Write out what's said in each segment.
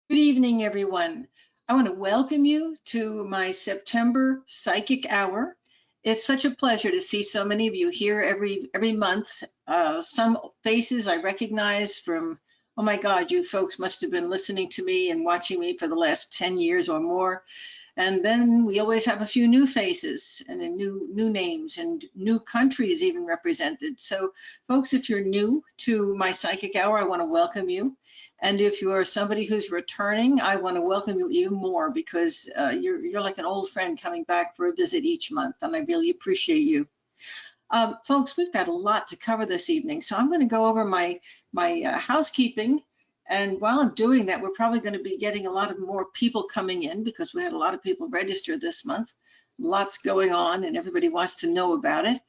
Good evening, everyone. I want to welcome you to my September Psychic Hour. It's such a pleasure to see so many of you here every month. Some faces I recognize from, oh my God, you folks must have been listening to me and watching me for the last 10 years or more. And then we always have a few new faces and new names and new countries even represented. So, folks, if you're new to my Psychic Hour, I want to welcome you. And if you are somebody who's returning, I want to welcome you even more because you're like an old friend coming back for a visit each month, and I really appreciate you. Folks, we've got a lot to cover this evening, so I'm going to go over my housekeeping. And while I'm doing that, we're probably going to be getting a lot of more people coming in because we had a lot of people register this month. Lots going on, and everybody wants to know about it.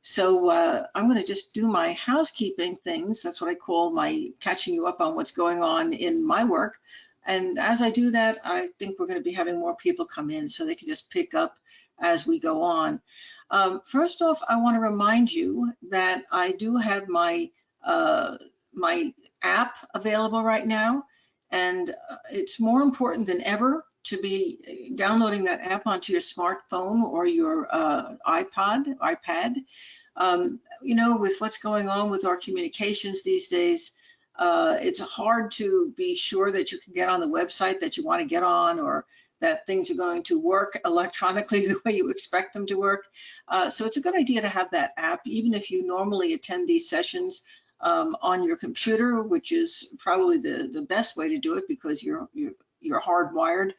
So I'm going to just do my housekeeping things. That's what I call my catching you up on what's going on in my work. And as I do that, I think we're going to be having more people come in so they can just pick up as we go on. First off, I want to remind you that I do have my my app available right now, and it's more important than ever to be downloading that app onto your smartphone or your iPad. You know, with what's going on with our communications these days, it's hard to be sure that you can get on the website that you want to get on, or that things are going to work electronically the way you expect them to work. So it's a good idea to have that app, even if you normally attend these sessions on your computer, which is probably the best way to do it because you're hardwired.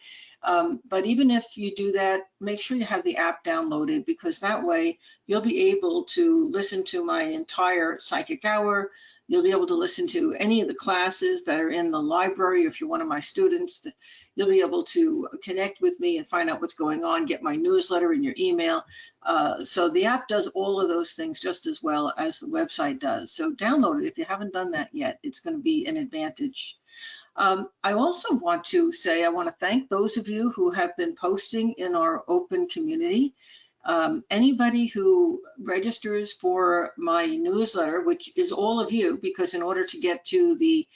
But even if you do that, make sure you have the app downloaded because that way you'll be able to listen to my entire Psychic Hour. You'll be able to listen to any of the classes that are in the library. If you're one of my students, you'll be able to connect with me and find out what's going on, get my newsletter in your email. So the app does all of those things just as well as the website does. So download it if you haven't done that yet. It's going to be an advantage. I also want to say I want to thank those of you who have been posting in our open community. Anybody who registers for my newsletter, which is all of you, because in order to get to the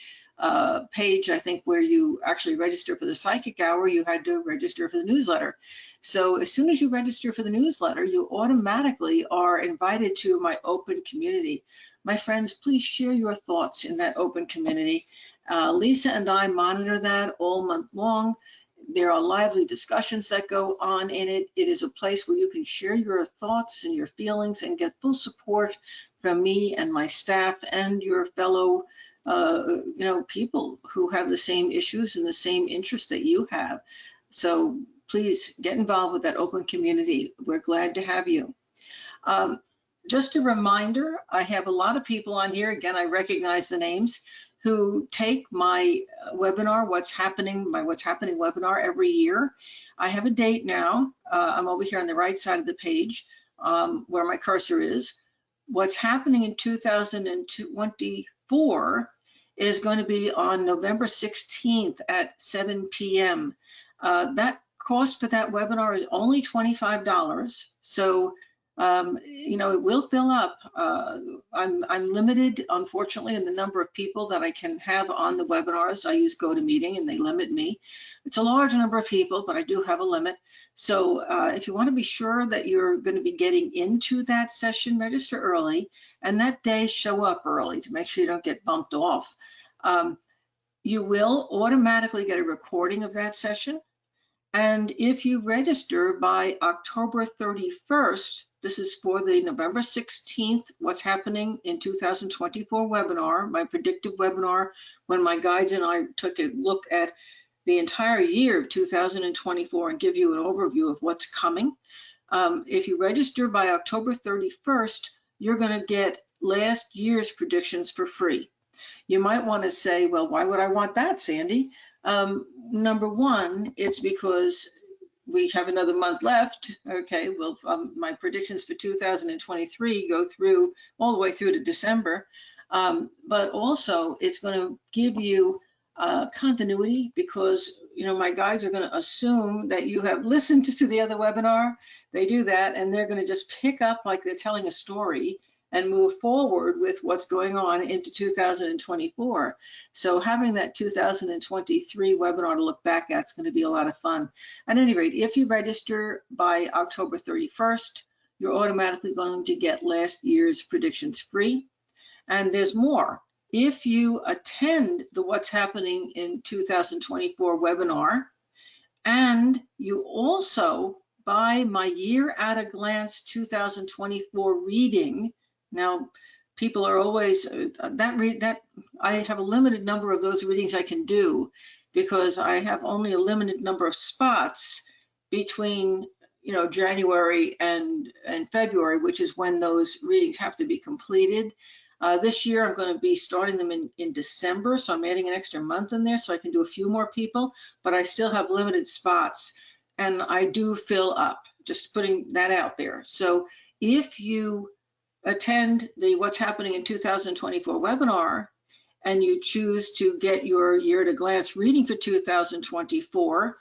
page, I think, where you actually register for the Psychic Hour, you had to register for the newsletter. So as soon as you register for the newsletter, you automatically are invited to my open community. My friends, please share your thoughts in that open community. Lisa and I monitor that all month long. There are lively discussions that go on in it. It is a place where you can share your thoughts and your feelings and get full support from me and my staff and your fellow people who have the same issues and the same interests that you have. So please get involved with that open community. We're glad to have you. Just a reminder, I have a lot of people on here. Again, I recognize the names who take my webinar, What's Happening webinar every year. I have a date now. I'm over here on the right side of the page where my cursor is. What's happening in 2024 is going to be on November 16th at 7 p.m. That cost for that webinar is only $25. So it will fill up. I'm limited, unfortunately, in the number of people that I can have on the webinars. I use GoToMeeting and they limit me. It's a large number of people, but I do have a limit. So if you want to be sure that you're going to be getting into that session, register early, and that day show up early to make sure you don't get bumped off. You will automatically get a recording of that session. And if you register by October 31st, this is for the November 16th, What's Happening in 2024 webinar, my predictive webinar, when my guides and I took a look at the entire year of 2024 and give you an overview of what's coming. If you register by October 31st, you're going to get last year's predictions for free. You might want to say, well, why would I want that, Sandy? Number one, it's because we have another month left. Okay, well, my predictions for 2023 go through all the way through to December. But also, it's going to give you continuity because, my guides are going to assume that you have listened to the other webinar. They do that, and they're going to just pick up like they're telling a story and move forward with what's going on into 2024. So having that 2023 webinar to look back at is going to be a lot of fun. At any rate, if you register by October 31st, you're automatically going to get last year's predictions free. And there's more. If you attend the What's Happening in 2024 webinar, and you also buy my Year at a Glance 2024 reading. Now, people are always, I have a limited number of those readings I can do because I have only a limited number of spots between January and February, which is when those readings have to be completed. This year, I'm going to be starting them in December, so I'm adding an extra month in there so I can do a few more people, but I still have limited spots, and I do fill up, just putting that out there. So if you attend the What's Happening in 2024 webinar, and you choose to get your Year at a Glance reading for 2024,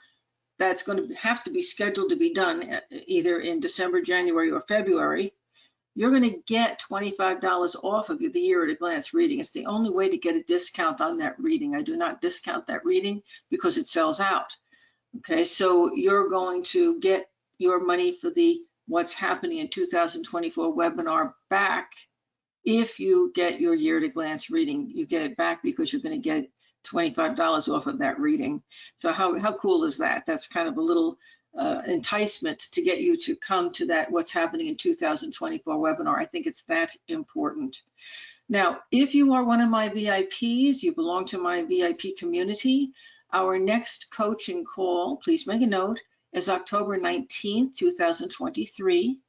that's going to have to be scheduled to be done either in December, January, or February. You're going to get $25 off of the Year at a Glance reading. It's the only way to get a discount on that reading. I do not discount that reading because it sells out. Okay, so you're going to get your money for the What's Happening in 2024 webinar back. If you get your Year at a Glance reading, you get it back because you're going to get $25 off of that reading. So how cool is that? That's kind of a little enticement to get you to come to that What's Happening in 2024 webinar. I think it's that important. Now, if you are one of my VIPs, you belong to my VIP community, our next coaching call, please make a note, is October 19th, 2023.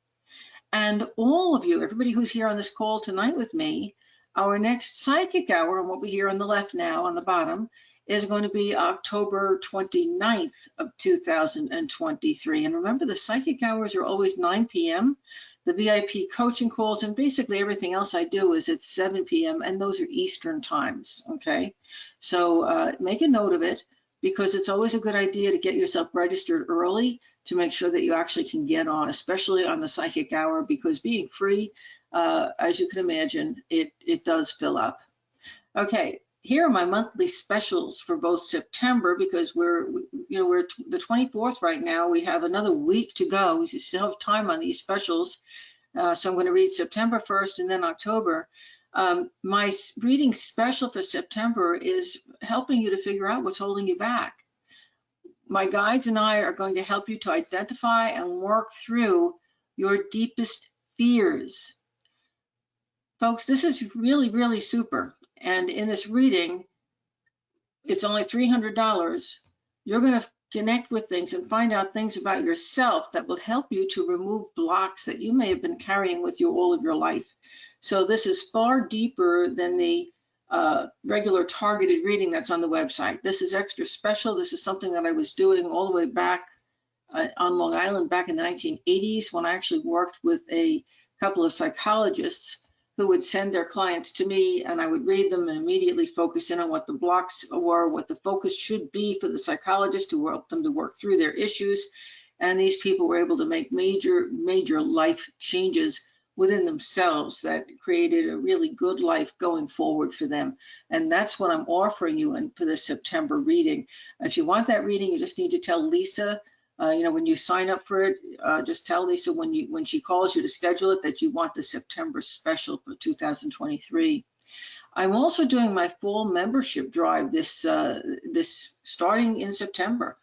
And all of you, everybody who's here on this call tonight with me, our next psychic hour, and what we hear on the left now on the bottom, is going to be October 29th of 2023. And remember, the psychic hours are always 9 p.m. The VIP coaching calls and basically everything else I do is at 7 p.m. and those are Eastern times, okay? So make a note of it because it's always a good idea to get yourself registered early to make sure that you actually can get on, especially on the psychic hour, because being free, as you can imagine, it does fill up. Okay. Here are my monthly specials for both September because we're the 24th right now. We have another week to go. We still have time on these specials. So I'm going to read September 1st and then October. My reading special for September is helping you to figure out what's holding you back. My guides and I are going to help you to identify and work through your deepest fears. Folks, this is really, really super. And in this reading, it's only $300. You're going to connect with things and find out things about yourself that will help you to remove blocks that you may have been carrying with you all of your life. So this is far deeper than the regular targeted reading that's on the website. This is extra special. This is something that I was doing all the way back on Long Island back in the 1980s when I actually worked with a couple of psychologists who would send their clients to me and I would read them and immediately focus in on what the blocks were, what the focus should be for the psychologist to help them to work through their issues. And these people were able to make major, major life changes within themselves that created a really good life going forward for them. And that's what I'm offering you for this September reading. If you want that reading, you just need to tell Lisa, when you sign up for it, just tell Lisa when she calls you to schedule it that you want the September special for 2023. I'm also doing my full membership drive this starting in September.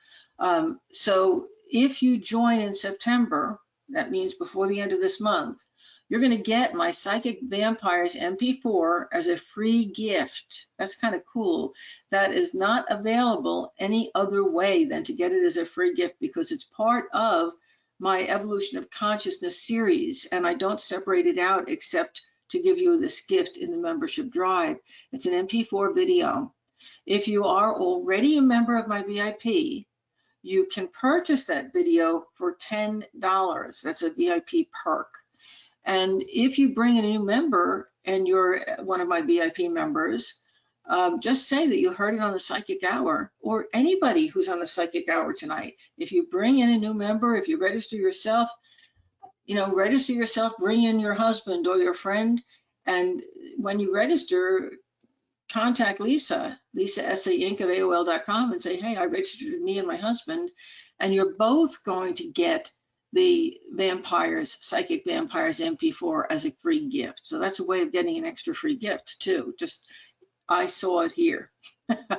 So if you join in September, that means before the end of this month, you're going to get my Psychic Vampires MP4 as a free gift. That's kind of cool. That is not available any other way than to get it as a free gift because it's part of my Evolution of Consciousness series, and I don't separate it out except to give you this gift in the membership drive. It's an MP4 video. If you are already a member of my VIP, you can purchase that video for $10. That's a VIP perk. And if you bring in a new member and you're one of my VIP members, just say that you heard it on the Psychic Hour, or anybody who's on the Psychic Hour tonight. If you bring in a new member, if you register yourself, register yourself, bring in your husband or your friend. And when you register, contact Lisa Inc. at AOL.com and say, hey, I registered me and my husband, and you're both going to get the Psychic Vampires MP4 as a free gift. So that's a way of getting an extra free gift too. Just, I saw it here.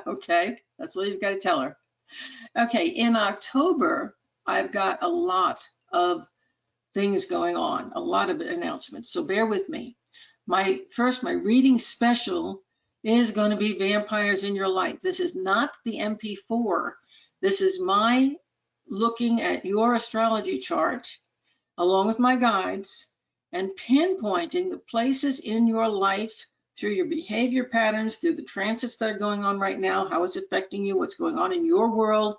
Okay, that's all you've got to tell her. Okay, in October, I've got a lot of things going on, a lot of announcements, so bear with me. My reading special is going to be Vampires in Your Life. This is not the MP4. This is my looking at your astrology chart along with my guides and pinpointing the places in your life through your behavior patterns, through the transits that are going on right now, how it's affecting you, what's going on in your world,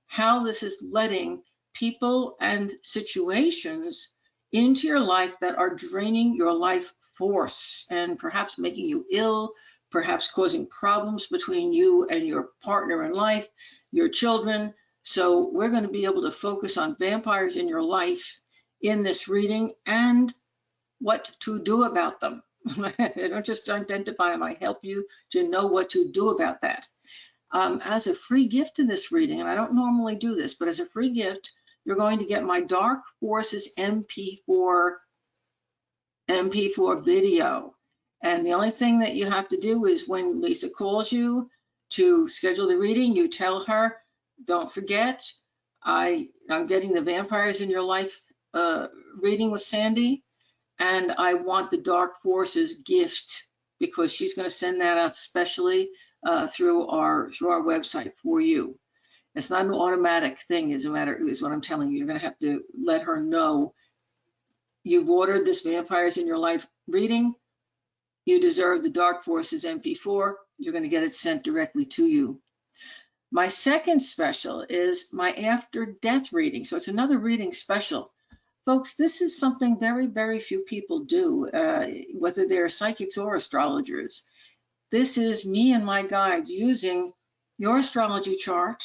how this is letting people and situations into your life that are draining your life force and perhaps making you ill, perhaps causing problems between you and your partner in life, your children. So we're going to be able to focus on vampires in your life in this reading and what to do about them. I don't just identify them, I help you to know what to do about that. As a free gift in this reading, and I don't normally do this, but as a free gift, you're going to get my Dark Forces MP4 video. And the only thing that you have to do is when Lisa calls you to schedule the reading, you tell her, don't forget, I'm getting the Vampires in Your Life reading with Sandy, and I want the Dark Forces gift because she's going to send that out specially through our website for you. It's not an automatic thing, is what I'm telling you. You're going to have to let her know you've ordered this Vampires in Your Life reading. You deserve the Dark Forces MP4. You're going to get it sent directly to you. My second special is my After Death reading. So it's another reading special. Folks, this is something very, very few people do, whether they're psychics or astrologers. This is me and my guides using your astrology chart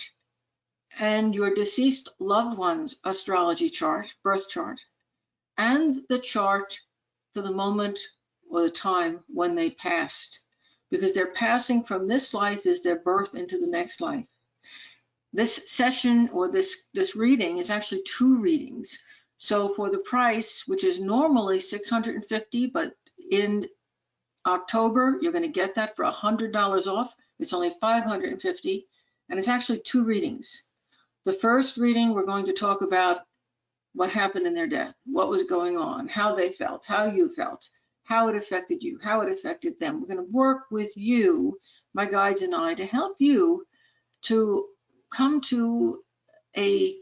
and your deceased loved one's astrology chart, birth chart, and the chart for the moment or the time when they passed, because they're passing from this life as their birth into the next life. This session or this reading is actually 2 readings. So for the price, which is normally $650, but in October, you're going to get that for $100 off. It's only $550, and it's actually 2 readings. The first reading, we're going to talk about what happened in their death, what was going on, how they felt, how you felt, how it affected you, how it affected them. We're going to work with you, my guides and I, to help you to come to a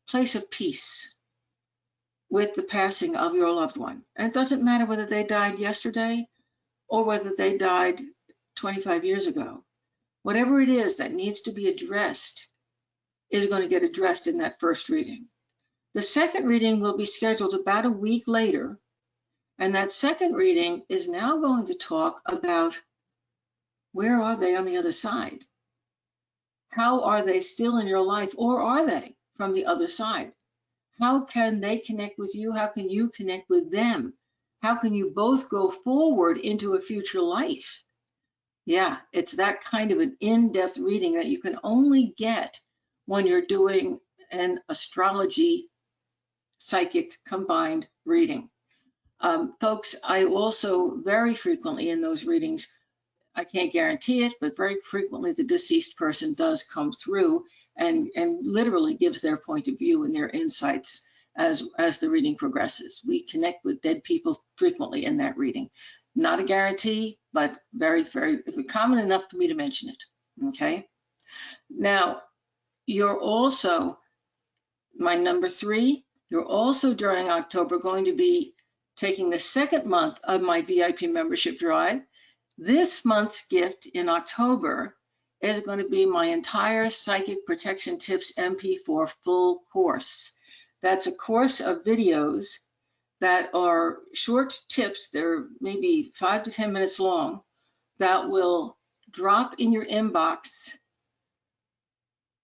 place of peace with the passing of your loved one. And it doesn't matter whether they died yesterday or whether they died 25 years ago. Whatever it is that needs to be addressed is going to get addressed in that first reading. The second reading will be scheduled about a week later, and that second reading is now going to talk about where are they on the other side? How are they still in your life, or are they from the other side? How can they connect with you? How can you connect with them? How can you both go forward into a future life? Yeah, it's that kind of an in-depth reading that you can only get when you're doing an astrology psychic combined reading. Folks, I also very frequently in those readings, I can't guarantee it, but very frequently the deceased person does come through and literally gives their point of view and their insights as the reading progresses. We connect with dead people frequently in that reading. Not a guarantee, but very, very common enough for me to mention it, okay? Now, you're also, my number 3, you're also during October going to be taking the second month of my VIP membership drive. This month's gift in October is going to be my entire Psychic Protection Tips MP4 full course. That's a course of videos that are short tips. They're maybe 5 to 10 minutes long that will drop in your inbox,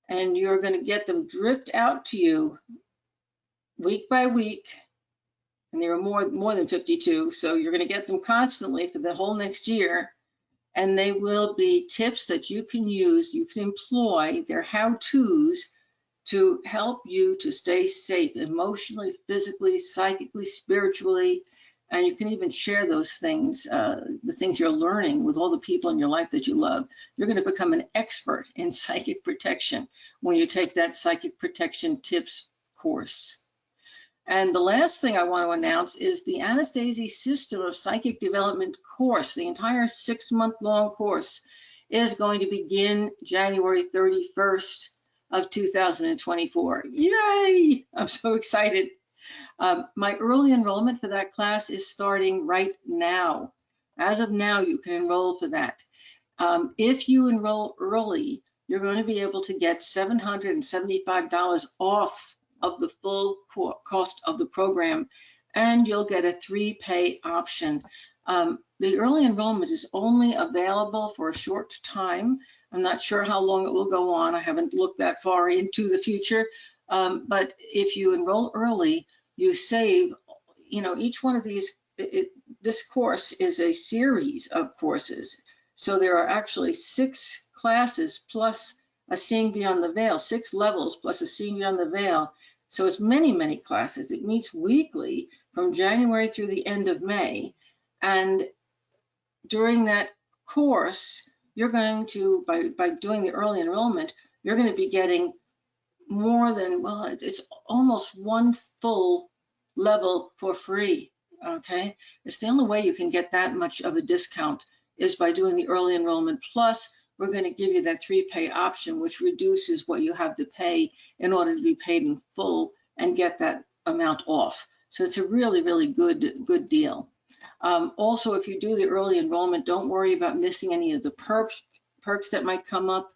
and you're going to get them dripped out to you week by week and there are more than 52. So you're going to get them constantly for the whole next year. And they will be tips that you can use, you can employ. They're how-tos to help you to stay safe emotionally, physically, psychically, spiritually. And you can even share those things, the things you're learning with all the people in your life that you love. You're going to become an expert in psychic protection when you take that psychic protection tips course. And the last thing I want to announce is the Anastasi System of Psychic Development course. The entire 6-month-long course is going to begin January 31st of 2024. Yay! I'm so excited. My early enrollment for that class is starting right now. As of now, you can enroll for that. If you enroll early, you're going to be able to get $775 off of the full cost of the program, and you'll get a 3-pay option. The early enrollment is only available for a short time. I'm not sure how long it will go on. I haven't looked that far into the future, but if you enroll early, you save, each one of these, this course is a series of courses. So there are actually 6 classes plus a Seeing Beyond the Veil, 6 levels plus a Seeing Beyond the Veil. So it's many, many classes. It meets weekly from January through the end of May. And during that course, you're going to, by doing the early enrollment, you're going to be getting more than, well, it's almost 1 full level for free, okay? It's the only way you can get that much of a discount is by doing the early enrollment. Plus, we're going to give you that 3-pay option, which reduces what you have to pay in order to be paid in full and get that amount off. So it's a really, really good deal. Also, if you do the early enrollment, don't worry about missing any of the perks that might come up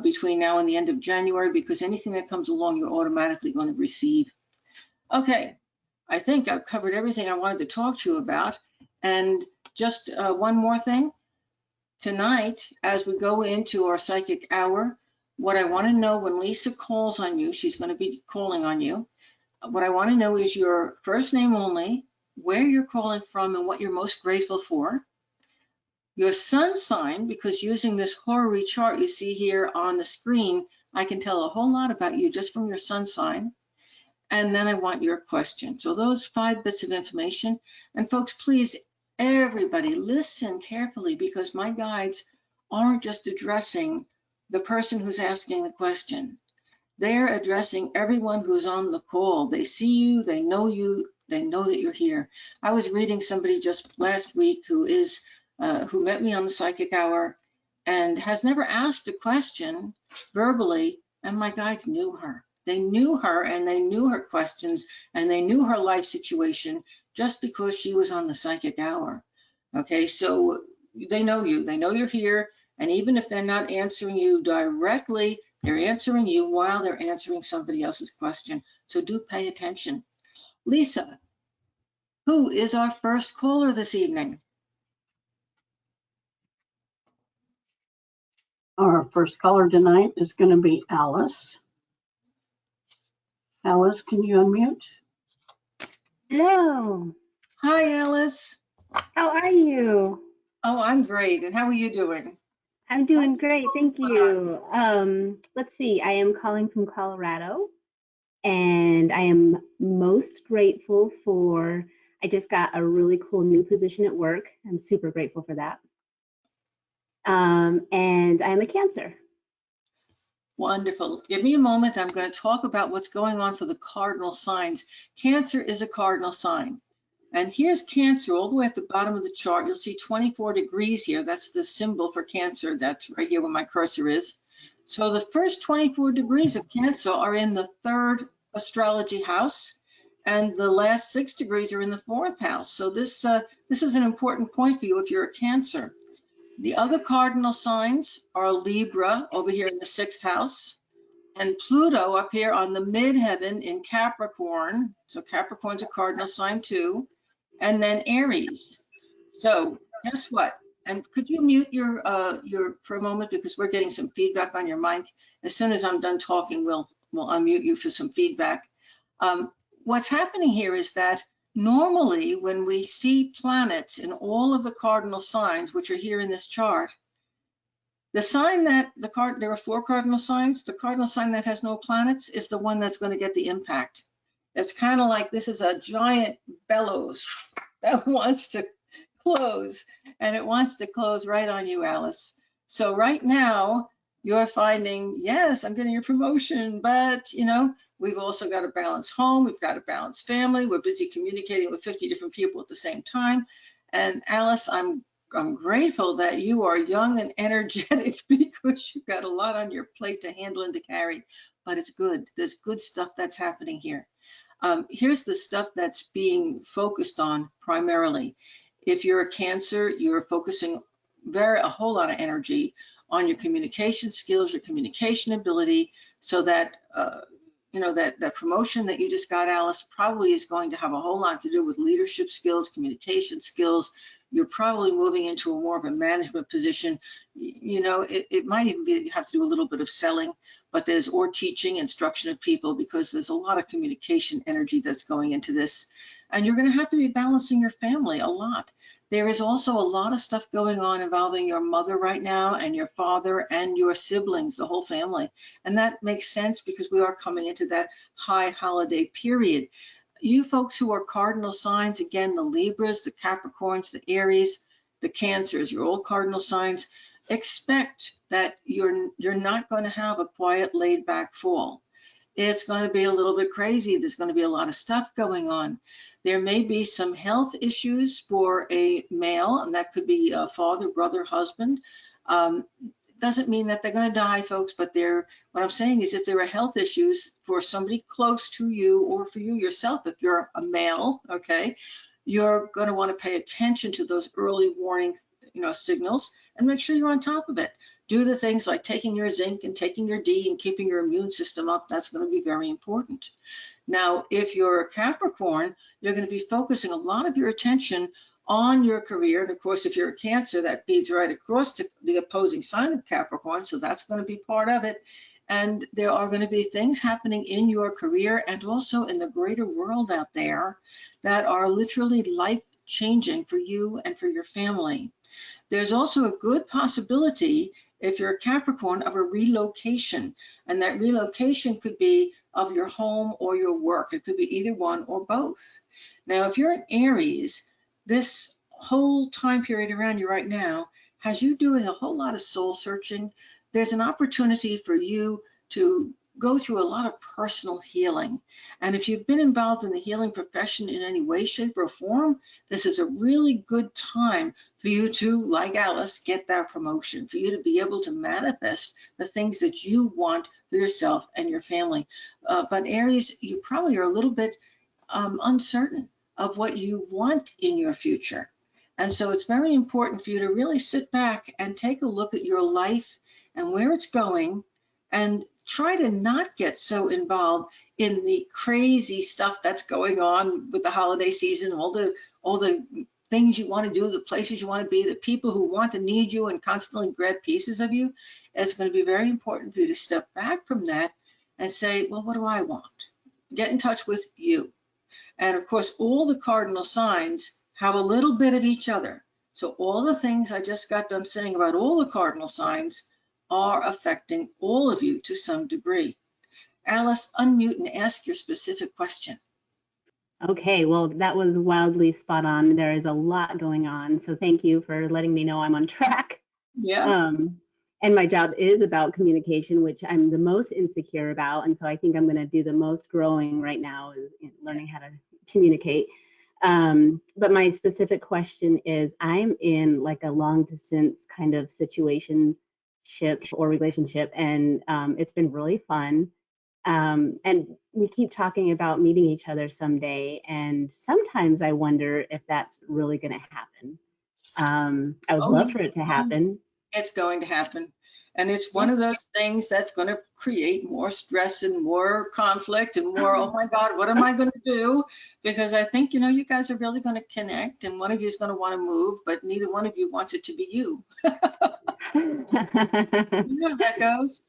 between now and the end of January, because anything that comes along, you're automatically going to receive. Okay, I think I've covered everything I wanted to talk to you about. And just one more thing. Tonight, as we go into our psychic hour, what I want to know when Lisa calls on you, she's going to be calling on you. What I want to know is your first name only, where you're calling from, and what you're most grateful for. Your sun sign, because using this horary chart you see here on the screen, I can tell a whole lot about you just from your sun sign. And then I want your question. So those 5 bits of information. And folks, please, everybody listen carefully, because my guides aren't just addressing the person who's asking the question. They're addressing everyone who's on the call. They see you, they know that you're here. I was reading somebody just last week who met me on the psychic hour and has never asked a question verbally, and my guides knew her. They knew her, and they knew her questions, and they knew her life situation just because she was on the psychic hour. Okay, so they know you, they know you're here, and even if they're not answering you directly, they're answering you while they're answering somebody else's question. So do pay attention. Lisa, who is our first caller this evening? Our first caller tonight is going to be Alice. Alice, can you unmute? Hello. Hi, Alice. How are you? Oh, I'm great. And how are you doing? I'm doing great, thank you. Let's see, I am calling from Colorado, and I am most grateful for, I just got a really cool new position at work. I'm super grateful for that. And I'm a Cancer. Wonderful. Give me a moment. I'm going to talk about what's going on for the cardinal signs. Cancer is a cardinal sign. And here's Cancer all the way at the bottom of the chart. You'll see 24 degrees here. That's the symbol for Cancer. That's right here where my cursor is. So the first 24 degrees of Cancer are in the 3rd astrology house, and the last 6 degrees are in the 4th house. So this is an important point for you if you're a Cancer. The other cardinal signs are Libra over here in the 6th house, and Pluto up here on the midheaven in Capricorn. So Capricorn's a cardinal sign too, and then Aries. So guess what? And could you mute your for a moment, because we're getting some feedback on your mic. As soon as I'm done talking, we'll unmute you for some feedback. What's happening here is that Normally, when we see planets in all of the cardinal signs, which are here in this chart, the sign that there are 4 cardinal signs. The cardinal sign that has no planets is the one that's going to get the impact. It's kind of like this is a giant bellows that wants to close, and it wants to close right on you, Alice. So right now, you're finding, yes, I'm getting your promotion, but we've also got to balance home, we've got to balance family, we're busy communicating with 50 different people at the same time. And Alice, I'm grateful that you are young and energetic because you've got a lot on your plate to handle and to carry, but it's good. There's good stuff that's happening here. Here's the stuff that's being focused on primarily. If you're a Cancer, you're focusing a whole lot of energy on your communication skills, your communication ability, so that that promotion that you just got, Alice, probably is going to have a whole lot to do with leadership skills, communication skills. You're probably moving into a more of a management position. It might even have to do a little bit of selling, but or teaching, instruction of people, because there's a lot of communication energy that's going into this. And you're going to have to be balancing your family a lot. There is also a lot of stuff going on involving your mother right now and your father and your siblings, the whole family. And that makes sense because we are coming into that high holiday period. You folks who are cardinal signs, again, the Libras, the Capricorns, the Aries, the Cancers, you're all cardinal signs, expect that you're not going to have a quiet, laid back fall. It's going to be a little bit crazy. There's going to be a lot of stuff going on. There may be some health issues for a male, and that could be a father, brother, husband. Doesn't mean that they're going to die, folks, but what I'm saying is if there are health issues for somebody close to you or for you yourself, if you're a male, okay, you're going to want to pay attention to those early warning signals and make sure you're on top of it. Do the things like taking your zinc and taking your D and keeping your immune system up. That's going to be very important. Now, if you're a Capricorn, you're going to be focusing a lot of your attention on your career. And of course, if you're a Cancer, that feeds right across to the opposing sign of Capricorn. So that's going to be part of it. And there are going to be things happening in your career and also in the greater world out there that are literally life-changing for you and for your family. There's also a good possibility, if you're a Capricorn, of a relocation. And that relocation could be of your home or your work. It could be either one or both. Now, if you're an Aries, this whole time period around you right now has you doing a whole lot of soul searching. There's an opportunity for you to go through a lot of personal healing. And if you've been involved in the healing profession in any way, shape, or form, this is a really good time for you to, like Alice, get that promotion, for you to be able to manifest the things that you want for yourself and your family. But Aries, you probably are a little bit uncertain of what you want in your future. And so it's very important for you to really sit back and take a look at your life and where it's going, and try to not get so involved in the crazy stuff that's going on with the holiday season, all the things you want to do, the places you want to be, the people who want to need you and constantly grab pieces of you. It's going to be very important for you to step back from that and say, well, what do I want? Get in touch with you. And of course, all the cardinal signs have a little bit of each other. So all the things I just got done saying about all the cardinal signs are affecting all of you to some degree. Alice, unmute and ask your specific question. Okay, well, that was wildly spot on. There is a lot going on. So thank you for letting me know I'm on track. Yeah. And my job is about communication, which I'm the most insecure about. And so I think I'm going to do the most growing right now, is learning how to communicate. But my specific question is, I'm in like a long distance kind of situationship or relationship, and it's been really fun. And we keep talking about meeting each other someday. And sometimes I wonder if that's really going to happen. I would love for it to happen. It's going to happen. And it's one of those things that's going to create more stress and more conflict and more, oh my God, what am I going to do? Because I think, you guys are really going to connect, and one of you is going to want to move, but neither one of you wants it to be you. You know how that goes.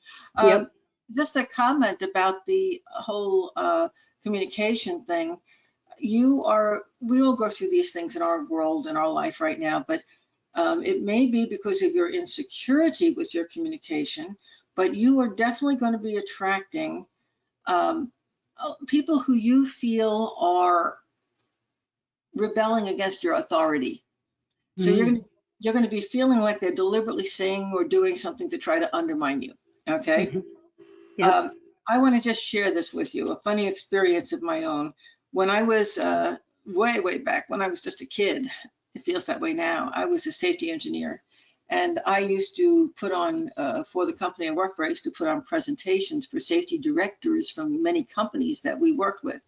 Yep. Just a comment about the whole communication thing. we all go through these things in our world, in our life right now, but it may be because of your insecurity with your communication, but you are definitely going to be attracting people who you feel are rebelling against your authority. So Mm. you're going to be feeling like they're deliberately saying or doing something to try to undermine you. Okay. Mhm. Yep. Um, I want to just share this with you, a funny experience of my own. When I was way back, when I was just a kid, it feels that way now, I was a safety engineer. And I used to put on, for the company I worked for, I used to put on presentations for safety directors from many companies that we worked with.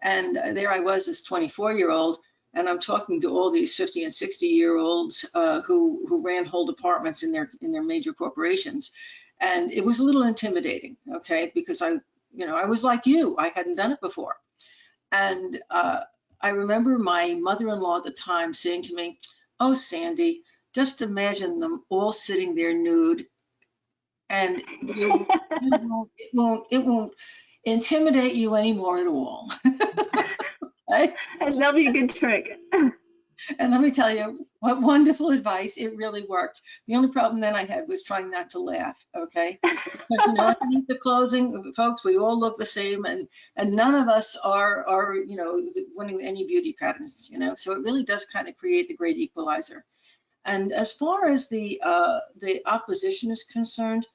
And there I was, this 24-year-old, and I'm talking to all these 50 and 60-year-olds who ran whole departments in their major corporations. And it was a little intimidating, okay, because I was like you, I hadn't done it before. And I remember my mother-in-law at the time saying to me, "Oh, Sandy, just imagine them all sitting there nude, and it won't intimidate you anymore at all." Right? That'll be a good trick. And let me tell you, what wonderful advice. It really worked. The only problem then I had was trying not to laugh, okay? Because, underneath the closing, folks, we all look the same, and none of us are winning any beauty patterns, So it really does kind of create the great equalizer. And as far as the opposition is concerned,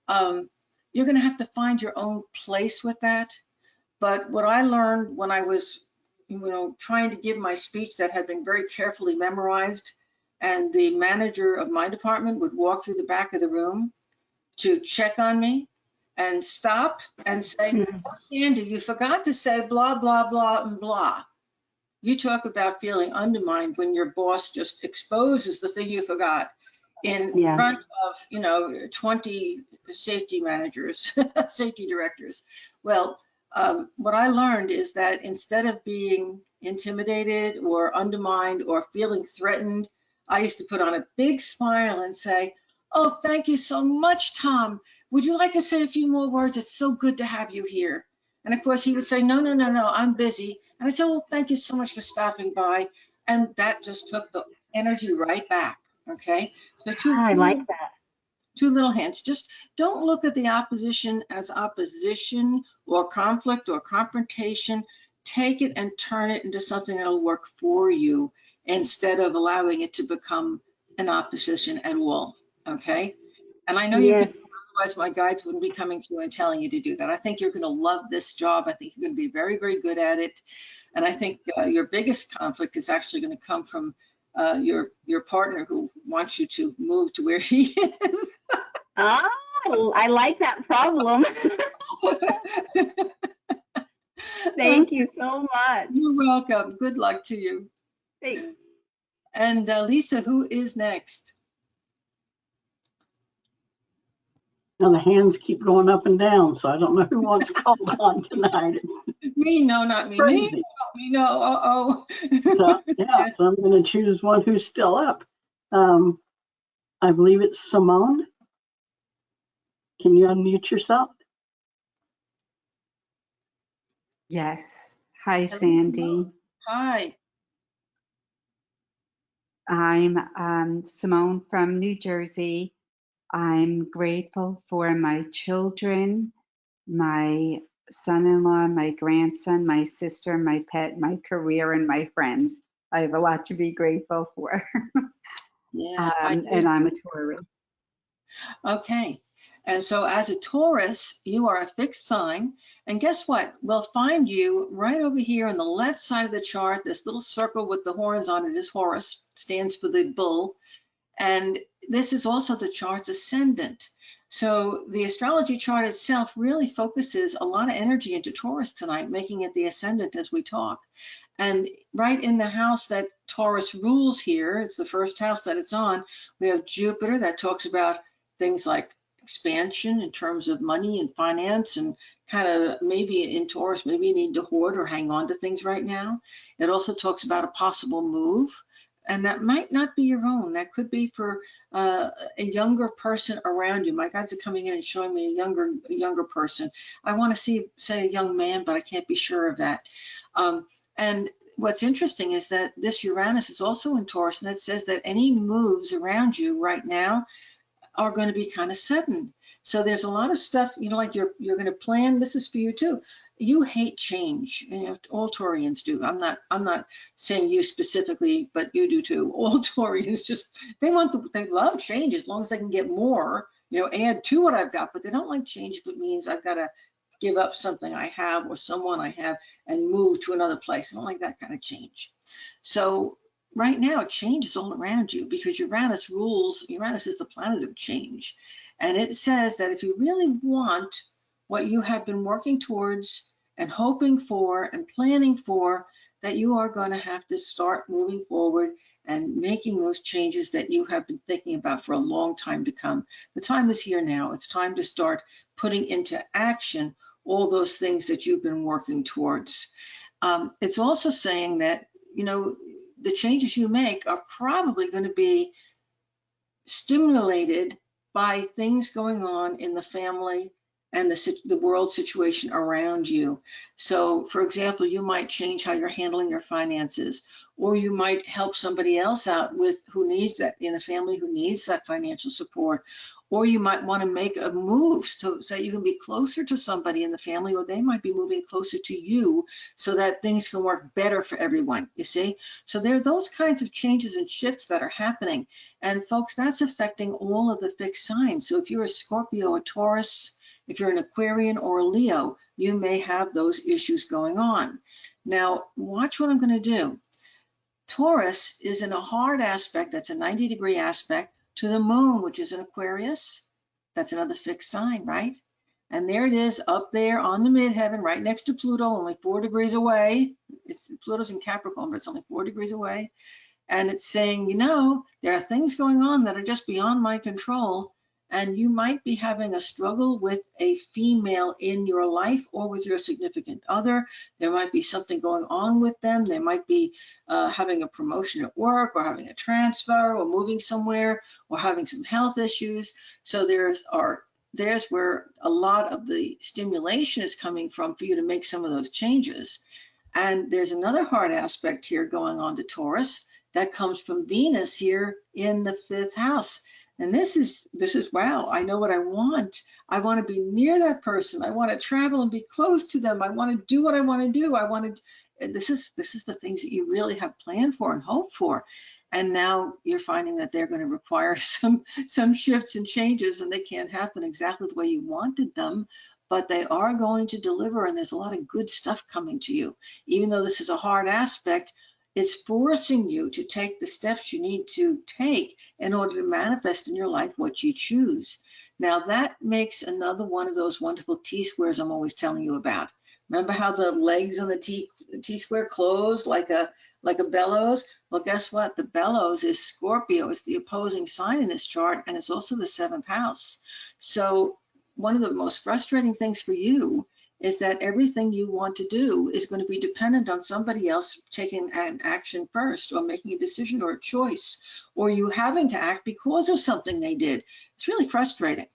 you're going to have to find your own place with that. But what I learned when I was, trying to give my speech that had been very carefully memorized, and the manager of my department would walk through the back of the room to check on me and stop and say, Mm. "Oh, Sandy, you forgot to say blah, blah, blah, and blah." You talk about feeling undermined when your boss just exposes the thing you forgot in Yeah. front of 20 safety managers, safety directors. Well, what I learned is that instead of being intimidated or undermined or feeling threatened, I used to put on a big smile and say, "Oh, thank you so much, Tom. Would you like to say a few more words? It's so good to have you here." And of course, he would say, "No, no, no, no, I'm busy." And I said, "Well, thank you so much for stopping by." And that just took the energy right back. Okay. So I like that. two little hints. Just don't look at the opposition as opposition or conflict or confrontation. Take it and turn it into something that'll work for you instead of allowing it to become an opposition at all. Okay. And I know you can, Yes. otherwise my guides wouldn't be coming through and telling you to do that. I think you're going to love this job. I think you're going to be very, very good at it. And I think your biggest conflict is actually going to come from your partner who wants you to move to where he is. Oh, I like that problem. Okay, Thank you so much. you're welcome. Good luck to you. Thanks. And Lisa, who is next? Now the hands keep going up and down, so I don't know who wants called on tonight. It's Me? No, not me. Me? crazy. Me? No. Uh-oh. So yeah, so I'm going to choose one who's still up. I believe it's Simone. Can you unmute yourself? Yes. Hi, Hello. Sandy. Hi. I'm Simone from New Jersey. I'm grateful for my children, my son-in-law, my grandson, my sister, my pet, my career, and my friends. I have a lot to be grateful for. Yeah, I do And I'm a too. Taurus. Okay. And so as a Taurus, you are a fixed sign. And guess what? We'll find you right over here on the left side of the chart. This little circle with the horns on it is Horus, stands for the bull. And this is also the chart's ascendant. So the astrology chart itself really focuses a lot of energy into Taurus tonight, making it the ascendant as we talk. And right in the house that Taurus rules here, it's the first house that it's on, we have Jupiter that talks about things like expansion in terms of money and finance, and kind of maybe in Taurus, maybe you need to hoard or hang on to things right now. It also talks about a possible move, and that might not be your own. That could be for a younger person around you. My guides are coming in and showing me a younger person. I want to say a young man, but I can't be sure of that. And what's interesting is that this Uranus is also in Taurus, and it says that any moves around you right now are going to be kind of sudden. So there's a lot of stuff, like you're going to plan. This is for you too. You hate change. All Taurians do. I'm not saying you specifically, but you do too. All Taurians they love change as long as they can get more, add to what I've got, but they don't like change if it means I've got to give up something I have or someone I have and move to another place. I don't like that kind of change. So right now, change is all around you because Uranus is the planet of change. And it says that if you really want what you have been working towards and hoping for and planning for, that you are going to have to start moving forward and making those changes that you have been thinking about for a long time to come. The time is here now. It's time to start putting into action all those things that you've been working towards. It's also saying that, the changes you make are probably going to be stimulated by things going on in the family and the world situation around you. So, for example, you might change how you're handling your finances, or you might help somebody else out who needs that in the family, who needs that financial support, or you might want to make a move so that you can be closer to somebody in the family, or they might be moving closer to you so that things can work better for everyone, you see? So there are those kinds of changes and shifts that are happening. And folks, that's affecting all of the fixed signs. So if you're a Scorpio, a Taurus, if you're an Aquarian or a Leo, you may have those issues going on. Now, watch what I'm going to do. Taurus is in a hard aspect, that's a 90-degree aspect, to the moon, which is an Aquarius. That's another fixed sign, right? And there it is up there on the midheaven, right next to Pluto, only 4 degrees away. Pluto's in Capricorn, but it's only 4 degrees away. And it's saying, there are things going on that are just beyond my control. And you might be having a struggle with a female in your life or with your significant other. There might be something going on with them. They might be having a promotion at work, or having a transfer, or moving somewhere, or having some health issues. So there's where a lot of the stimulation is coming from for you to make some of those changes. And there's another hard aspect here going on to Taurus that comes from Venus here in the 5th house. And this is wow, I know what I want. I want to be near that person. I want to travel and be close to them. I want to do what I want to do. This is the things that you really have planned for and hoped for. And now you're finding that they're going to require some shifts and changes, and they can't happen exactly the way you wanted them, but they are going to deliver, and there's a lot of good stuff coming to you. Even though this is a hard aspect, it's forcing you to take the steps you need to take in order to manifest in your life what you choose. Now that makes another one of those wonderful T-squares I'm always telling you about. Remember how the legs on the T-square close like a bellows? Well, guess what? The bellows is Scorpio. It's the opposing sign in this chart, and it's also the 7th house. So one of the most frustrating things for you is that everything you want to do is going to be dependent on somebody else taking an action first, or making a decision or a choice, or you having to act because of something they did. It's really frustrating.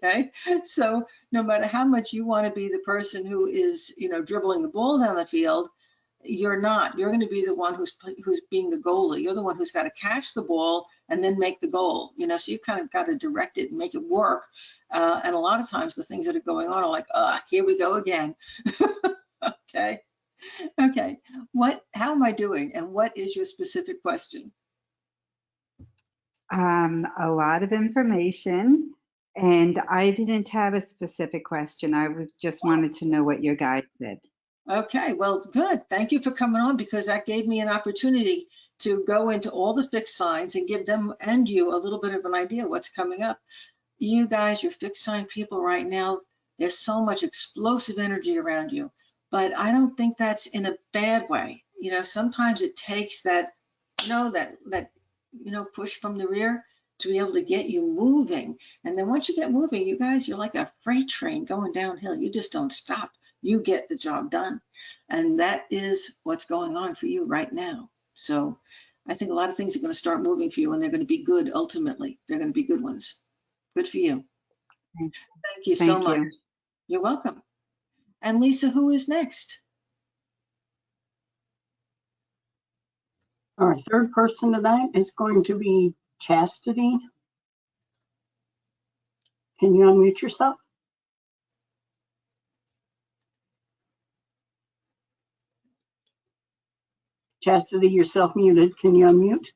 Okay, so no matter how much you want to be the person who is, dribbling the ball down the field, you're not. You're going to be the one who's being the goalie. You're the one who's got to catch the ball and then make the goal. So you kind of got to direct it and make it work. And a lot of times the things that are going on are like, here we go again. Okay. How am I doing? And what is your specific question? A lot of information, and I didn't have a specific question. I just wanted to know what your guide said. Okay, well, good. Thank you for coming on, because that gave me an opportunity to go into all the fixed signs and give them and you a little bit of an idea what's coming up. You guys, you're fixed sign people right now. There's so much explosive energy around you, but I don't think that's in a bad way. Sometimes it takes that push from the rear to be able to get you moving. And then once you get moving, you guys, you're like a freight train going downhill. You just don't stop. You get the job done. And that is what's going on for you right now. So I think a lot of things are going to start moving for you, and they're going to be good ultimately. They're going to be good ones. Good for you. Thank you so much. You're welcome. And Lisa, who is next? Our third person tonight is going to be Chastity. Can you unmute yourself? Chastity, you're self-muted. Can you unmute?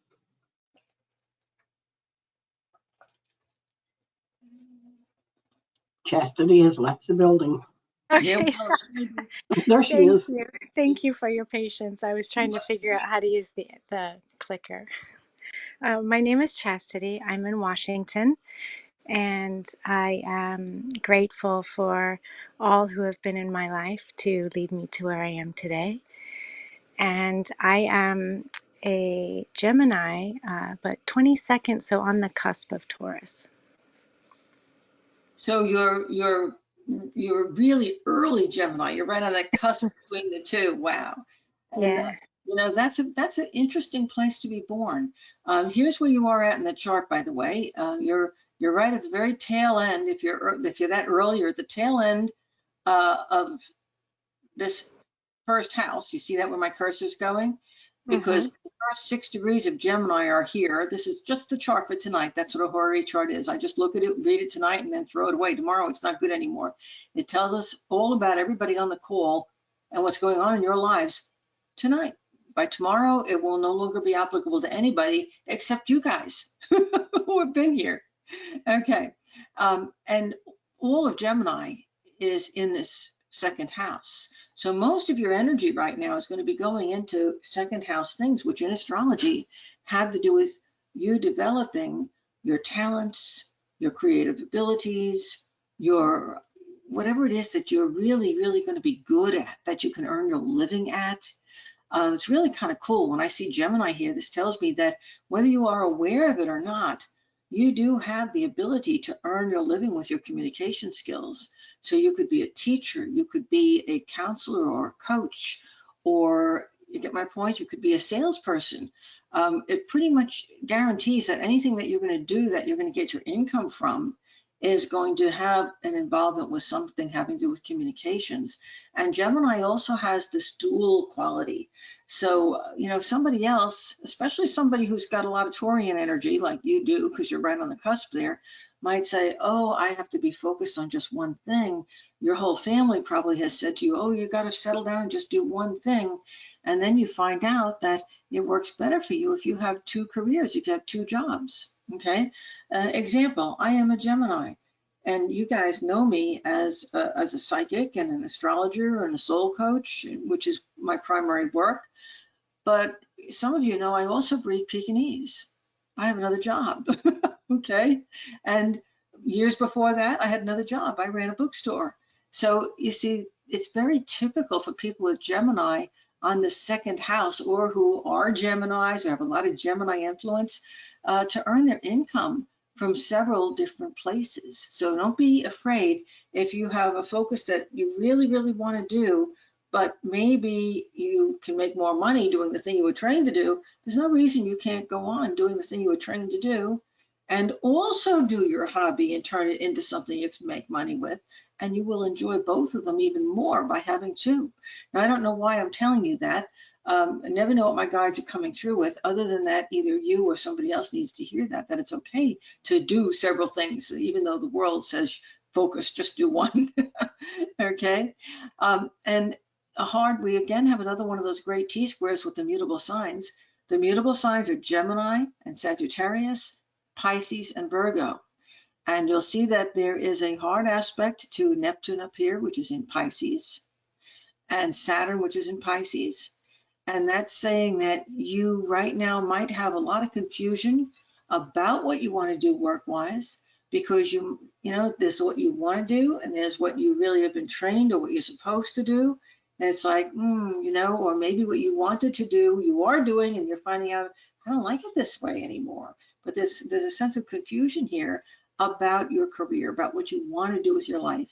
Chastity has left the building. Yeah, Okay, well, There she thank is. you. Thank you for your patience. I was trying to figure out how to use the clicker. My name is Chastity. I'm in Washington, and I am grateful for all who have been in my life to lead me to where I am today. And I am a Gemini, but 22nd, so on the cusp of Taurus. so you're really early Gemini. You're right on that cusp between the two. Wow. And Yeah. you know, that's an interesting place to be born. Here's where you are at in the chart, by the way. You're right at the very tail end. If you're that early, you're at the tail end of this first house. You see that where my cursor's going? Mm-hmm. Because the first 6 degrees of Gemini are here. This is just the chart for tonight. That's what a horary chart is. I just look at it, read it tonight, and then throw it away. Tomorrow, it's not good anymore. It tells us all about everybody on the call and what's going on in your lives tonight. By tomorrow, it will no longer be applicable to anybody except you guys who have been here. Okay. And all of Gemini is in this second house. So most of your energy right now is going to be going into second house things, which in astrology have to do with you developing your talents, your creative abilities, your whatever it is that you're really, really going to be good at, that you can earn your living at. It's really kind of cool. When I see Gemini here, this tells me that whether you are aware of it or not, you do have the ability to earn your living with your communication skills. So you could be a teacher, you could be a counselor or a coach, or you get my point, you could be a salesperson. It pretty much guarantees that anything that you're going to do that you're going to get your income from is going to have an involvement with something having to do with communications. And Gemini also has this dual quality. So, you know, somebody else, especially somebody who's got a lot of Taurian energy like you do, because you're right on the cusp there, might say, oh, I have to be focused on just one thing. Your whole family probably has said to you, oh, you got to settle down and just do one thing. And then you find out that it works better for you if you have two careers, if you have two jobs. Okay. Example, I am a Gemini. And you guys know me as a psychic and an astrologer and a soul coach, which is my primary work. But some of you know I also breed Pekingese. I have another job, okay? And years before that, I had another job. I ran a bookstore. So you see, it's very typical for people with Gemini on the second house or who are Geminis or have a lot of Gemini influence to earn their income from several different places. So don't be afraid if you have a focus that you really, really want to do, but maybe you can make more money doing the thing you were trained to do. There's no reason you can't go on doing the thing you were trained to do and also do your hobby and turn it into something you can make money with. And you will enjoy both of them even more by having two. Now, I don't know why I'm telling you that. I never know what my guides are coming through with, other than that either you or somebody else needs to hear that it's okay to do several things, even though the world says focus, just do one. Okay. And we again have another one of those great T-squares with the mutable signs. The mutable signs are Gemini and Sagittarius, Pisces, and Virgo. And you'll see that there is a hard aspect to Neptune up here, which is in Pisces, and Saturn, which is in Pisces. And that's saying that you right now might have a lot of confusion about what you want to do work-wise, because you know, there's what you want to do and there's what you really have been trained or what you're supposed to do. And it's like, you know, or maybe what you wanted to do, you are doing, and you're finding out, I don't like it this way anymore. But there's a sense of confusion here about your career, about what you want to do with your life.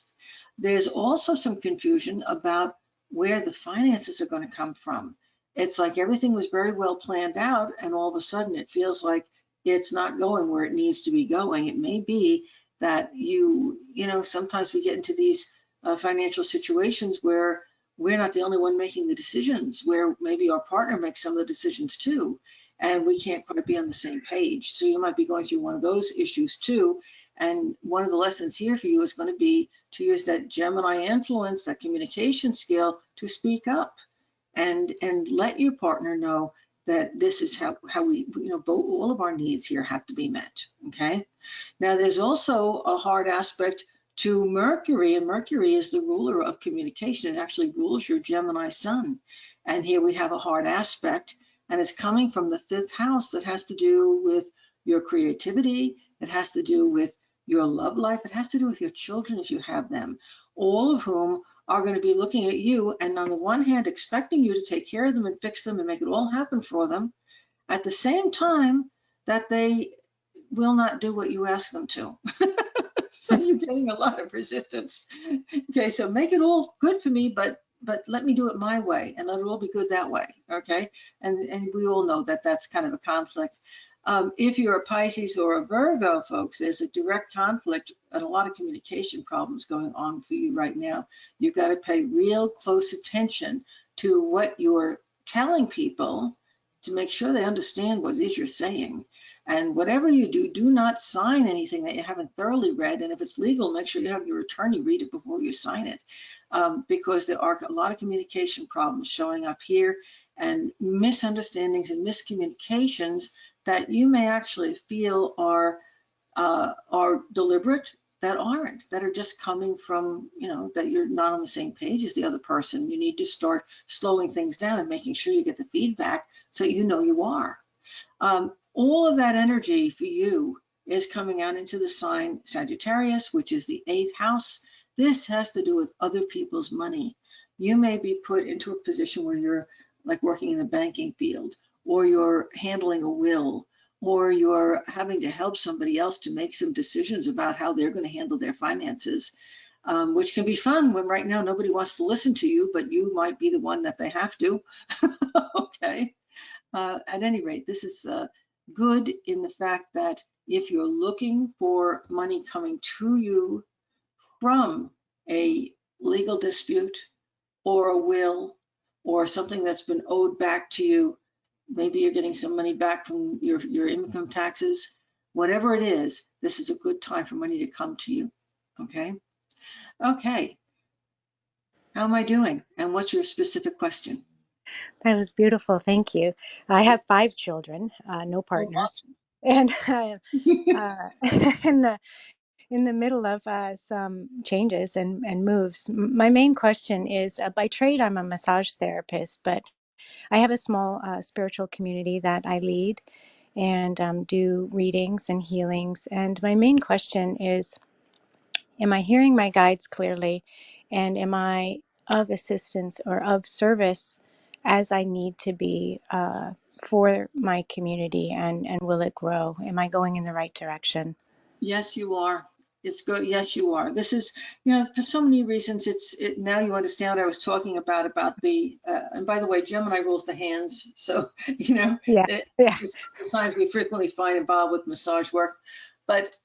There's also some confusion about where the finances are going to come from. It's like everything was very well planned out, and all of a sudden it feels like it's not going where it needs to be going. It may be that you know, sometimes we get into these financial situations where we're not the only one making the decisions, where maybe our partner makes some of the decisions too. and we can't quite be on the same page. So you might be going through one of those issues too. And one of the lessons here for you is going to be to use that Gemini influence, that communication skill, to speak up and let your partner know that this is how we, both, all of our needs here have to be met. Okay. Now, there's also a hard aspect to Mercury, and Mercury is the ruler of communication. It actually rules your Gemini sun. And here we have a hard aspect, and it's coming from the 5th house that has to do with your creativity. It has to do with your love life. It has to do with your children if you have them, all of whom are going to be looking at you and on the one hand expecting you to take care of them and fix them and make it all happen for them, at the same time that they will not do what you ask them to. So you're getting a lot of resistance. Okay, so make it all good for me, but let me do it my way, and let it all be good that way. Okay, and we all know that that's kind of a conflict. If you're a Pisces or a Virgo, folks, there's a direct conflict and a lot of communication problems going on for you right now. You've got to pay real close attention to what you're telling people to make sure they understand what it is you're saying. And whatever you do, do not sign anything that you haven't thoroughly read. And if it's legal, make sure you have your attorney read it before you sign it, because there are a lot of communication problems showing up here and misunderstandings and miscommunications that you may actually feel are deliberate, that aren't, that are just coming from, that you're not on the same page as the other person. You need to start slowing things down and making sure you get the feedback so you know you are. All of that energy for you is coming out into the sign Sagittarius, which is the 8th house. This has to do with other people's money. You may be put into a position where you're like working in the banking field, or you're handling a will, or you're having to help somebody else to make some decisions about how they're going to handle their finances, which can be fun when right now nobody wants to listen to you, but you might be the one that they have to. Okay. At any rate, this is good in the fact that if you're looking for money coming to you from a legal dispute or a will or something that's been owed back to you, maybe you're getting some money back from your income taxes, whatever it is, this is a good time for money to come to you. Okay. Okay. How am I doing? And what's your specific question? That was beautiful. Thank you. I have 5 children, no partner, and in the middle of some changes and moves. My main question is, by trade, I'm a massage therapist, but I have a small spiritual community that I lead and do readings and healings. And my main question is, am I hearing my guides clearly? And am I of assistance or of service as I need to be for my community? And will it grow? Am I going in the right direction? Yes, you are. It's good. Yes, you are. This is, for so many reasons, now you understand what I was talking about the, and by the way, Gemini rules the hands. So, Yeah, yeah. it's the signs we frequently find involved with massage work. But,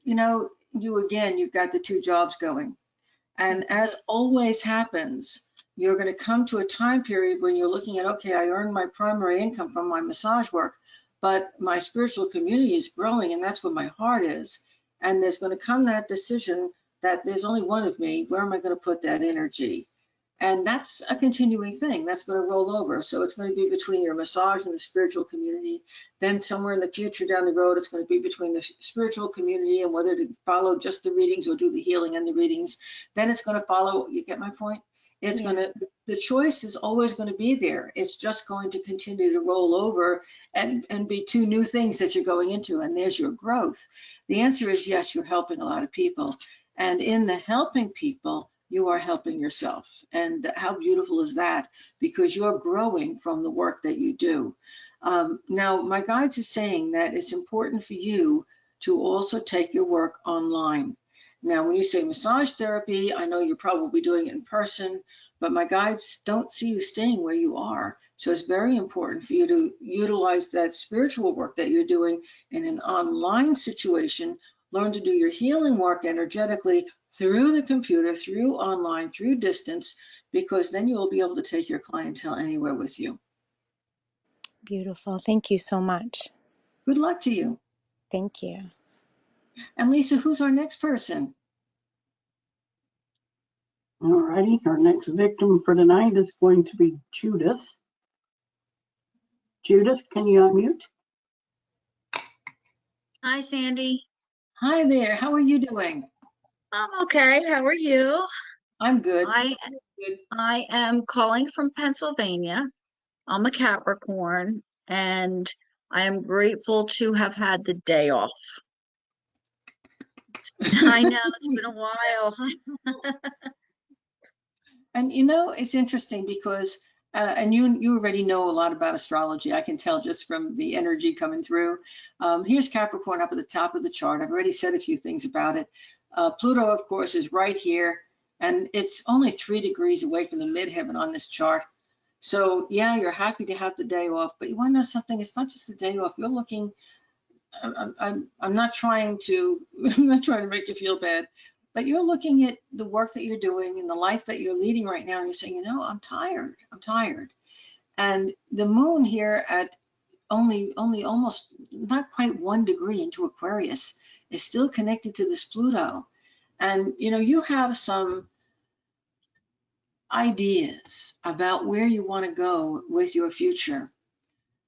you've got the 2 jobs going. And as always happens, you're going to come to a time period when you're looking at, okay, I earn my primary income from my massage work, but my spiritual community is growing and that's where my heart is. And there's going to come that decision that there's only one of me. Where am I going to put that energy? And that's a continuing thing. That's going to roll over. So it's going to be between your massage and the spiritual community. Then somewhere in the future down the road, it's going to be between the spiritual community and whether to follow just the readings or do the healing and the readings. Then it's going to follow, you get my point? It's going to, the choice is always going to be there. It's just going to continue to roll over and be 2 new things that you're going into. And there's your growth. The answer is yes, you're helping a lot of people. And in the helping people, you are helping yourself. And how beautiful is that? Because you're growing from the work that you do. Now, my guides are saying that it's important for you to also take your work online. Now, when you say massage therapy, I know you're probably doing it in person, but my guides don't see you staying where you are. So it's very important for you to utilize that spiritual work that you're doing in an online situation. Learn to do your healing work energetically through the computer, through online, through distance, because then you'll be able to take your clientele anywhere with you. Beautiful. Thank you so much. Good luck to you. Thank you. And Lisa, who's our next person? All righty, our next victim for tonight is going to be Judith. Judith, can you unmute? Hi, Sandy. Hi there. How are you doing? I'm okay. How are you? I'm good. I Good. I am calling from Pennsylvania. I'm a Capricorn, and I am grateful to have had the day off. I know it's been a while. And you know, it's interesting because, and you already know a lot about astrology. I can tell just from the energy coming through. Here's Capricorn up at the top of the chart. I've already said a few things about it. Pluto, of course, is right here, and it's only 3 degrees away from the midheaven on this chart. So yeah, you're happy to have the day off, but you want to know something? It's not just the day off. You're looking. I'm not trying to I'm not trying to make you feel bad, but you're looking at the work that you're doing and the life that you're leading right now, and you're saying, you know, I'm tired. I'm tired. And the moon here at only almost not quite 1 degree into Aquarius is still connected to this Pluto. And you know, you have some ideas about where you want to go with your future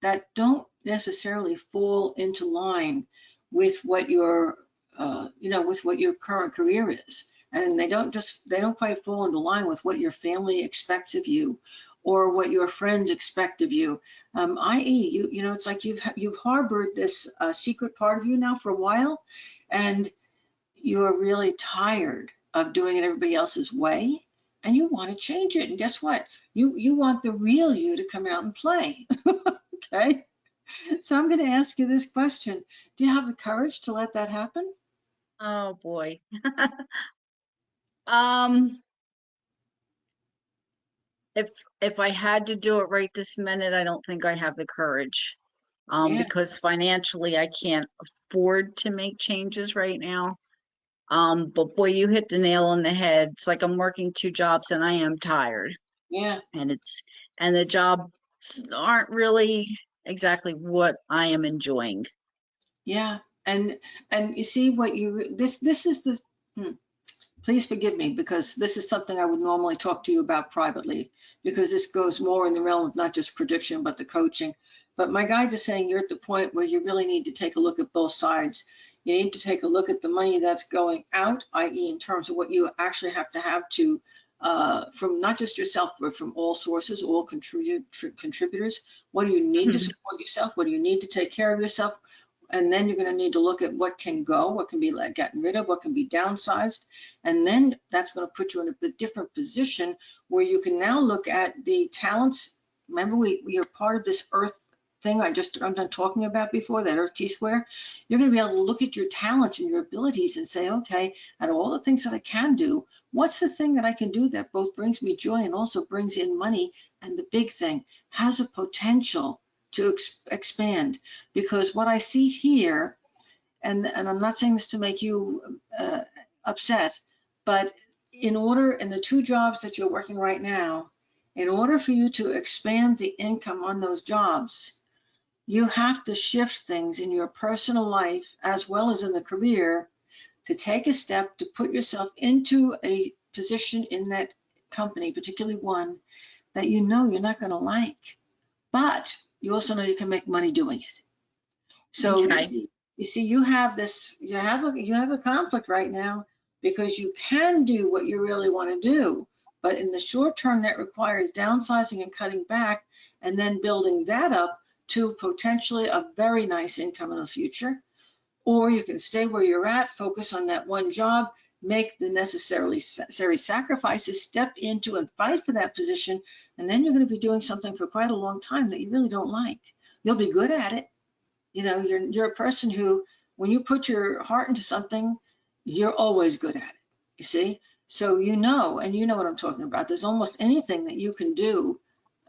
that don't necessarily fall into line with what your with what your current career is, and they don't quite fall into line with what your family expects of you or what your friends expect of you. I.e., you know, it's like you've harbored this secret part of you now for a while, and you're really tired of doing it everybody else's way, and you want to change it. And guess what? You want the real you to come out and play. Okay. So I'm going to ask you this question. Do you have the courage to let that happen? Oh boy. Um, if I had to do it right this minute, I don't think I have the courage. Yeah, Because financially I can't afford to make changes right now. But boy, you hit the nail on the head. It's like I'm working 2 jobs and I am tired. yeah, And the jobs aren't really exactly what I am enjoying. yeah. And you see what you this is the please forgive me, because this is something I would normally talk to you about privately, because this goes more in the realm of not just prediction but the coaching. But my guides are saying you're at the point where you really need to take a look at both sides. You need to take a look at the money that's going out, i.e. in terms of what you actually have to from not just yourself, but from all sources, all contributors. What do you need to support yourself? What do you need to take care of yourself? And then you're going to need to look at what can go, what can be like gotten rid of, what can be downsized. And then that's going to put you in a different position where you can now look at the talents. Remember, we are part of this earth thing I'm done talking about before, that earth T-square. You're going to be able to look at your talents and your abilities and say, okay, out of all the things that I can do, what's the thing that I can do that both brings me joy and also brings in money? And the big thing has a potential to expand. Because what I see here, and I'm not saying this to make you upset, but in the 2 jobs that you're working right now, in order for you to expand the income on those jobs, you have to shift things in your personal life as well as in the career to take a step to put yourself into a position in that company, particularly one that you know you're not going to like, but you also know you can make money doing it. So Okay. you see, you have this, you have a conflict right now, because you can do what you really want to do, but in the short term, that requires downsizing and cutting back, and then building that up to potentially a very nice income in the future. Or you can stay where you're at, focus on that one job, make the necessary sacrifices, step into and fight for that position, and then you're going to be doing something for quite a long time that you really don't like. You'll be good at it. You know, you're a person who, when you put your heart into something, you're always good at it. You see? So and you know what I'm talking about. There's almost anything that you can do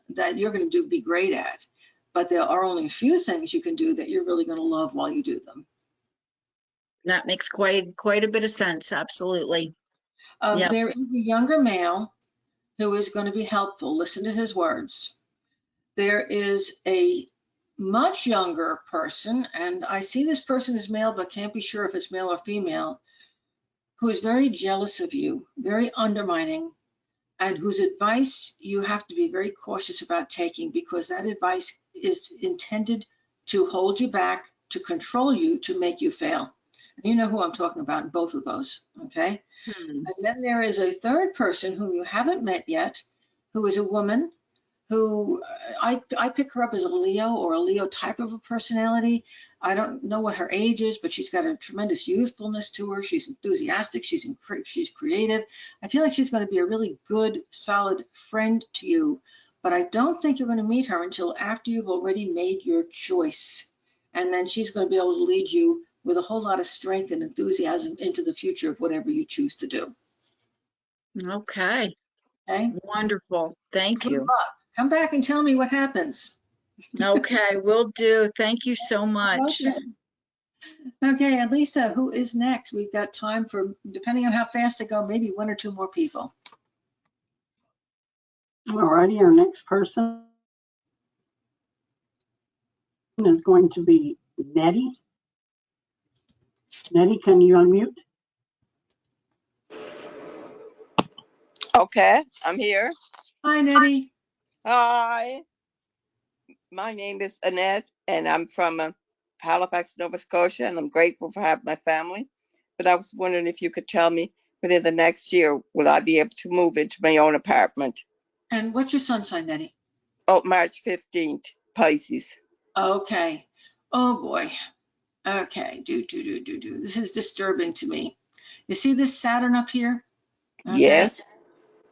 that you're going to be great at. But there are only a few things you can do that you're really going to love while you do them. That makes quite a bit of sense. Absolutely. Yep. There is a younger male who is going to be helpful. Listen to his words. There is a much younger person, and I see this person as male, but can't be sure if it's male or female, who is very jealous of you, very undermining, and whose advice you have to be very cautious about taking, because that advice is intended to hold you back, to control you, to make you fail. And you know who I'm talking about in both of those, okay? Hmm. And then there is a third person whom you haven't met yet, who is a woman who I pick her up as a Leo or a Leo type of a personality. I don't know what her age is, but she's got a tremendous youthfulness to her. She's enthusiastic. She's creative. I feel like she's going to be a really good, solid friend to you, but I don't think you're going to meet her until after you've already made your choice. And then she's going to be able to lead you with a whole lot of strength and enthusiasm into the future of whatever you choose to do. Okay. Okay? Wonderful. Thank Good you. luck. Come back and tell me what happens. Okay, will do. Thank you so much. Okay. Okay, and Lisa, who is next? We've got time for, depending on how fast I go, maybe one or two more people. All righty, our next person is going to be Nettie. Nettie, can you unmute? Okay, I'm here. Hi, Nettie. Hi, my name is Annette, and I'm from Halifax, Nova Scotia, and I'm grateful for having my family. But I was wondering if you could tell me within the next year, will I be able to move into my own apartment? And what's your sun sign, Nettie? Oh, March 15th, Pisces. Okay. Oh boy. Okay. This is disturbing to me. You see this Saturn up here? Okay. Yes.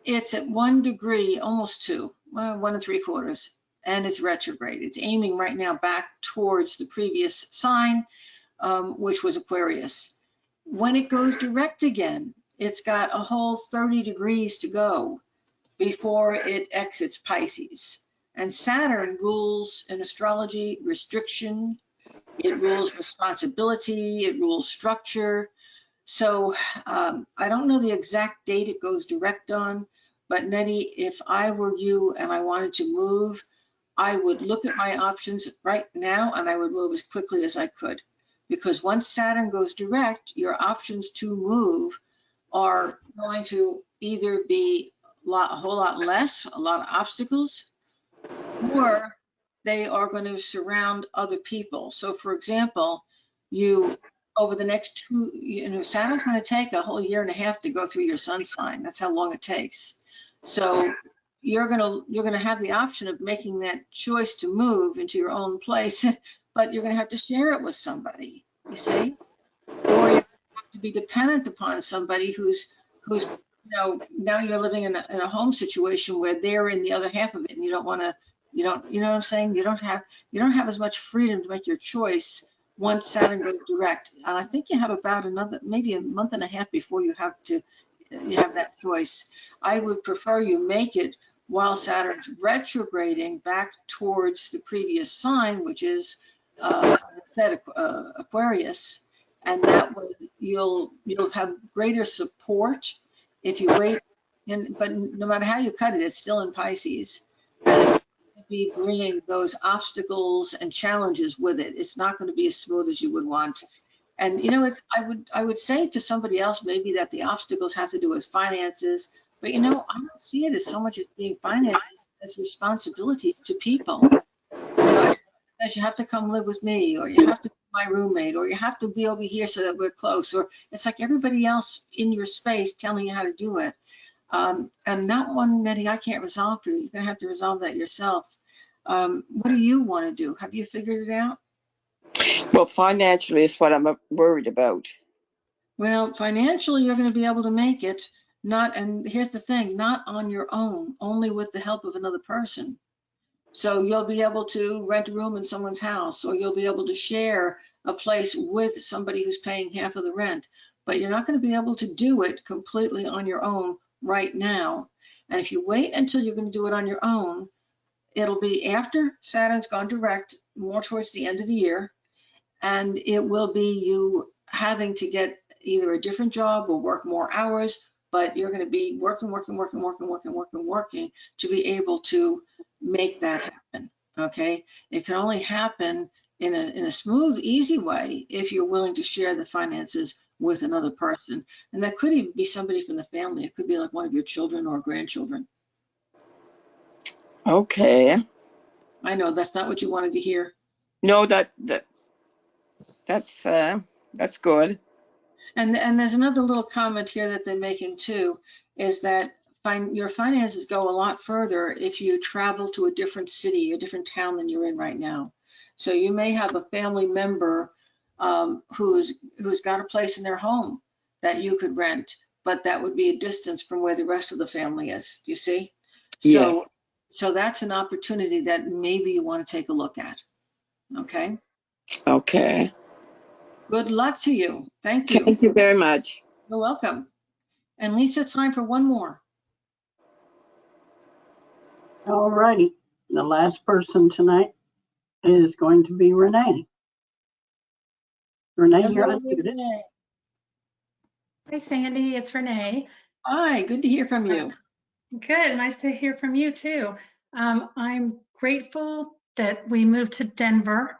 It's at 1 degree, almost 2, well, 1 3/4, and it's retrograde. It's aiming right now back towards the previous sign, which was Aquarius. When it goes direct again, it's got a whole 30 degrees to go before it exits Pisces. And Saturn rules in astrology restriction, it rules responsibility, it rules structure. So I don't know the exact date it goes direct on, but Nettie, if I were you and I wanted to move, I would look at my options right now and I would move as quickly as I could. Because once Saturn goes direct, your options to move are going to either be a whole lot less, a lot of obstacles, or they are going to surround other people. So for example, you, over the next Saturn's going to take a whole year and a half to go through your sun sign. That's how long it takes. So you're going to have the option of making that choice to move into your own place, but you're going to have to share it with somebody, you see? Or you have to be dependent upon somebody who's now you're living in a home situation where they're in the other half of it, and you know what I'm saying? You don't have as much freedom to make your choice once Saturn goes direct. And I think you have about maybe a month and a half before you have that choice. I would prefer you make it while Saturn's retrograding back towards the previous sign, which is, as I said, Aquarius, and that way you'll have greater support if you wait. But no matter how you cut it, it's still in Pisces, and it's going to be bringing those obstacles and challenges with it. It's not going to be as smooth as you would want. And I would say to somebody else maybe that the obstacles have to do with finances, but I don't see it as so much as being finances as responsibilities to people. As you have to come live with me, or you have to be my roommate, or you have to be over here so that we're close, or it's like everybody else in your space telling you how to do it. And that one, Nettie, I can't resolve for you. You're going to have to resolve that yourself. What do you want to do? Have you figured it out? Well, financially is what I'm worried about. Well, financially, you're going to be able to make it, and here's the thing, not on your own, only with the help of another person. So you'll be able to rent a room in someone's house, or you'll be able to share a place with somebody who's paying half of the rent, but you're not going to be able to do it completely on your own right now. And if you wait until you're going to do it on your own, it'll be after Saturn's gone direct, more towards the end of the year, and it will be you having to get either a different job or work more hours, but you're going to be working to be able to make that happen. okay? It can only happen in a smooth, easy way if you're willing to share the finances with another person. And that could even be somebody from the family. It could be like one of your children or grandchildren. Okay. I know that's not what you wanted to hear. No, that's good. And there's another little comment here that they're making too, is that your finances go a lot further if you travel to a different city, a different town than you're in right now. So you may have a family member who's got a place in their home that you could rent, but that would be a distance from where the rest of the family is. Do you see? Yes. So that's an opportunity that maybe you want to take a look at. Okay. Okay. Good luck to you. Thank you. Thank you very much. You're welcome. And Lisa, time for one more. All righty. The last person tonight is going to be Renee. Renee, you're Hello, unmuted. Renee. Hi, Sandy. It's Renee. Hi, good to hear from you. Good. Nice to hear from you too. I'm grateful that we moved to Denver.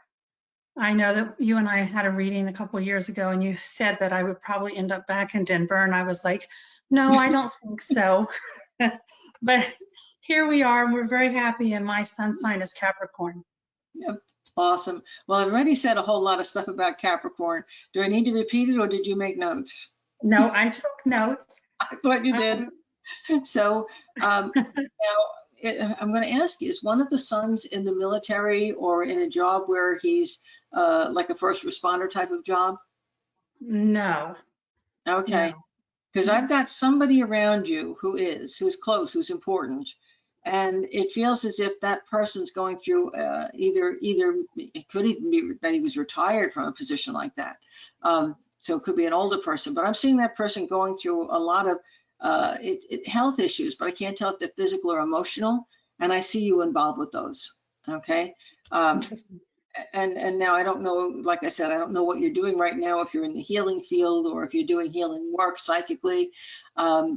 I know that you and I had a reading a couple of years ago, and you said that I would probably end up back in Denver, and I was like, no, I don't think so. But here we are, and we're very happy, and my sun sign is Capricorn. Yep. Awesome. Well, I've already said a whole lot of stuff about Capricorn. Do I need to repeat it or did you make notes? No, I took notes. I thought you did. So now I'm going to ask you, is one of the sons in the military or in a job where he's like a first responder type of job? No. Okay. No. Because I've got somebody around you who's close, who's important. And it feels as if that person's going through either it could even be that he was retired from a position like that. So it could be an older person, but I'm seeing that person going through a lot of health issues, but I can't tell if they're physical or emotional. And I see you involved with those. Okay. Interesting. And now I don't know, like I said, I don't know what you're doing right now, if you're in the healing field or if you're doing healing work psychically,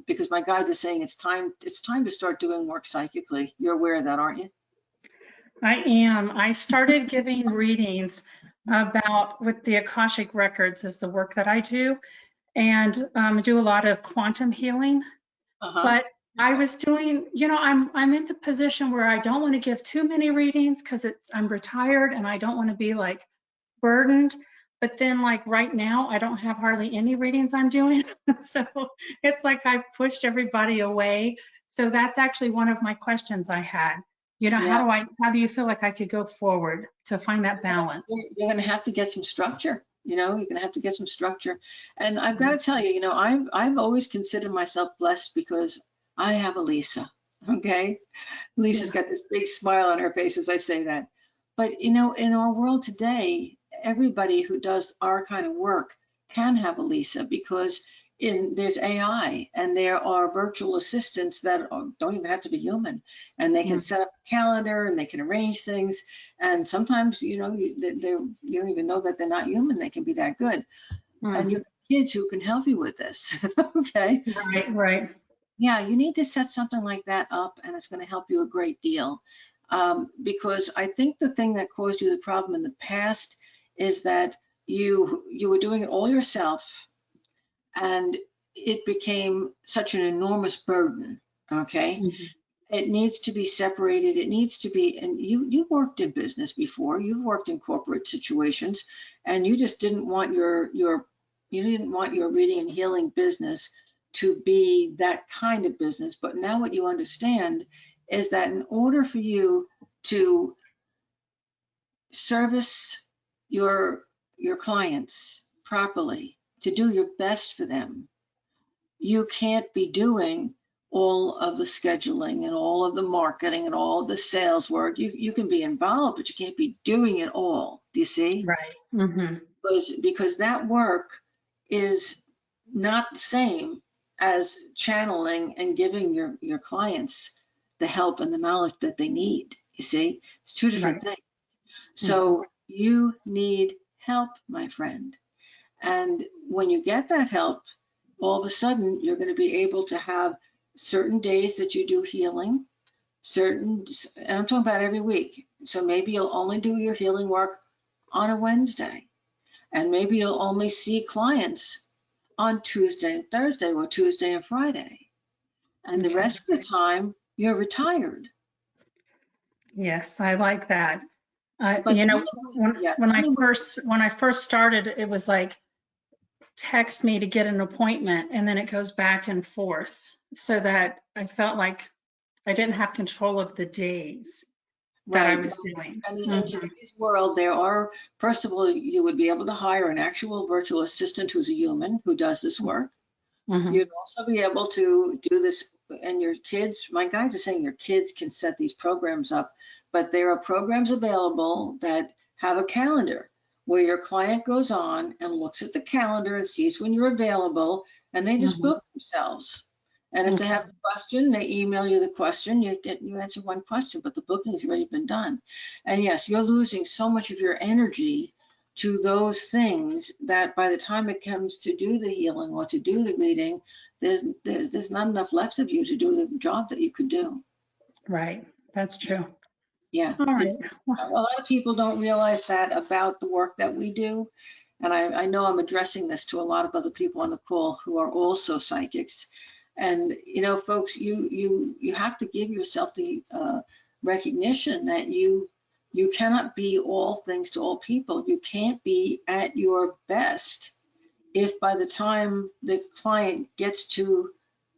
because my guides are saying it's time to start doing work psychically. You're aware of that, aren't you? I am. I started giving readings with the Akashic Records is the work that I do, and do a lot of quantum healing. But I was doing, I'm in the position where I don't want to give too many readings because I'm retired and I don't want to be like burdened. But then like right now, I don't have hardly any readings I'm doing. So it's like I've pushed everybody away. So that's actually one of my questions I had. Yeah. How do you feel like I could go forward to find that balance? You're going to have to get some structure. You're going to have to get some structure. And I've got to tell you, I've always considered myself blessed because I have a Lisa. Okay. Lisa's got this big smile on her face as I say that. But, in our world today, everybody who does our kind of work can have a Lisa because there's AI and there are virtual assistants that don't even have to be human, and they can set up a calendar and they can arrange things. And sometimes, you don't even know that they're not human. They can be that good. And you have kids who can help you with this. Okay. Right. Yeah, you need to set something like that up, and it's going to help you a great deal. Because I think the thing that caused you the problem in the past is that you were doing it all yourself, and it became such an enormous burden. Okay. It needs to be separated. It needs to be, and you worked in business before, you've worked in corporate situations, and you just didn't want your reading and healing business to be that kind of business. But now what you understand is that in order for you to service your clients properly, to do your best for them, you can't be doing all of the scheduling and all of the marketing and all of the sales work. You can be involved, but you can't be doing it all. Do you see? Right. Because that work is not the same as channeling and giving your clients the help and the knowledge that they need. You see, it's two different things. So you need help, my friend. And when you get that help, all of a sudden you're going to be able to have certain days that you do healing, certain, and I'm talking about every week. So maybe you'll only do your healing work on a Wednesday, and maybe you'll only see clients on Tuesday and Thursday, or Tuesday and Friday. And the Okay. rest of the time, you're retired. Yes, I like that. But You know, yeah, when I first started, it was like text me to get an appointment, and then it goes back and forth, so that I felt like I didn't have control of the days that I right. was doing. And in today's world, there are, first of all, you would be able to hire an actual virtual assistant who's a human who does this work. Mhm. You'd also be able to do this, and your kids, my guides are saying your kids can set these programs up, but there are programs available that have a calendar where your client goes on and looks at the calendar and sees when you're available, and they just Mhm. book themselves. And if they have a question, they email you the question, you answer one question, but the booking's already been done. And yes, you're losing so much of your energy to those things that by the time it comes to do the healing or to do the reading, there's not enough left of you to do the job that you could do. Right. That's true. Yeah. All right. A lot of people don't realize that about the work that we do. And I know I'm addressing this to a lot of other people on the call who are also psychics. And, you know, folks, you have to give yourself the recognition that you cannot be all things to all people. You can't be at your best if by the time the client gets to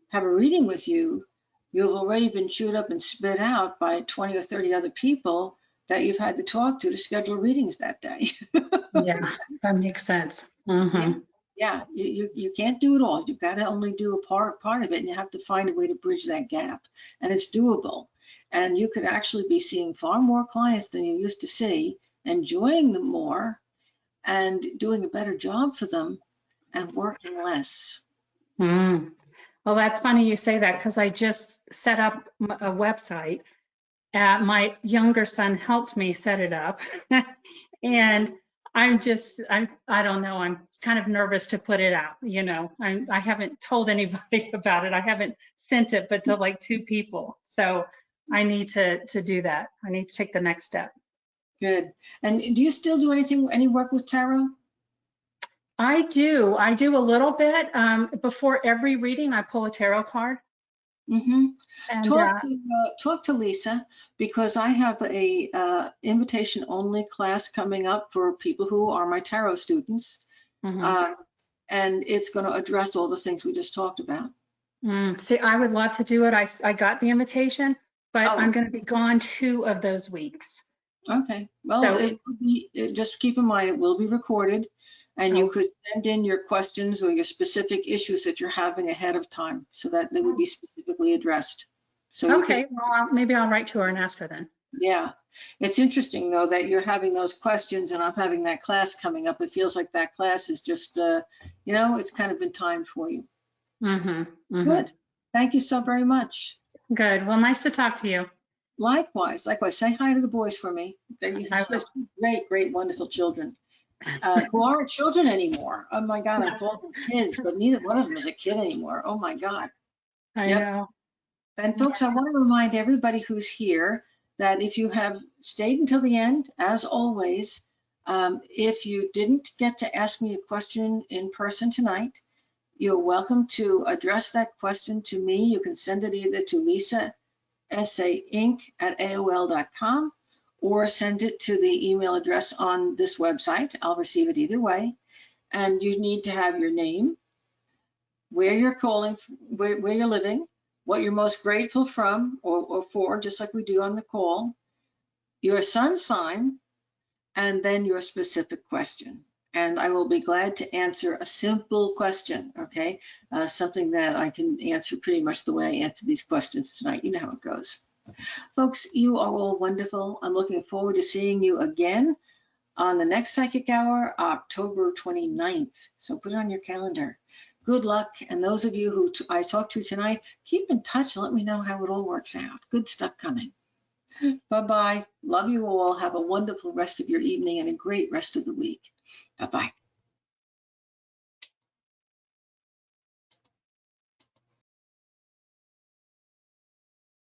have a reading with you, you've already been chewed up and spit out by 20 or 30 other people that you've had to talk to schedule readings that day. Yeah, that makes sense. Mm-hmm. Yeah, you can't do it all. You've got to only do a part of it, and you have to find a way to bridge that gap. And it's doable. And you could actually be seeing far more clients than you used to see, enjoying them more, and doing a better job for them, and working less. Mm. Well, that's funny you say that, because I just set up a website. My younger son helped me set it up. And I don't know, I'm kind of nervous to put it out, you know. I haven't told anybody about it. I haven't sent it, but to like 2 people. So I need to do that. I need to take the next step. Good. And do you still do any work with tarot? I do a little bit. Before every reading, I pull a tarot card. Mm-hmm. And Talk to Lisa, because I have a invitation only class coming up for people who are my tarot students, and it's going to address all the things we just talked about. See, I would love to do it. I got the invitation, but Oh. I'm going to be gone 2 of those weeks. Okay. Well, So it will be, just keep in mind, it will be recorded, and you could send in your questions or your specific issues that you're having ahead of time so that they would be specifically addressed. So you could, okay, well, maybe I'll write to her and ask her then. yeah. It's interesting though that you're having those questions and I'm having that class coming up. It feels like that class is just, you know, it's kind of been timed for you. Good. Thank you so very much. Good. Well, nice to talk to you. Likewise. Say hi to the boys for me. They're just great, wonderful children who aren't children anymore. Oh my God, I'm calling them kids, but neither one of them is a kid anymore. Oh my God. I know. And folks, I want to remind everybody who's here that if you have stayed until the end, as always, if you didn't get to ask me a question in person tonight, you're welcome to address that question to me. You can send it either to lisasainc@aol.com or send it to the email address on this website. I'll receive it either way. And you need to have your name, where you're calling, where you're living, what you're most grateful from or for, just like we do on the call, your sun sign, and then your specific question. And I will be glad to answer a simple question, okay? Something that I can answer pretty much the way I answered these questions tonight. You know how it goes. Folks, you are all wonderful. I'm looking forward to seeing you again on the next Psychic Hour, October 29th. So put it on your calendar. Good luck. And those of you who I talked to tonight, keep in touch and let me know how it all works out. Good stuff coming. Bye-bye. Love you all. Have a wonderful rest of your evening and a great rest of the week. Bye-bye.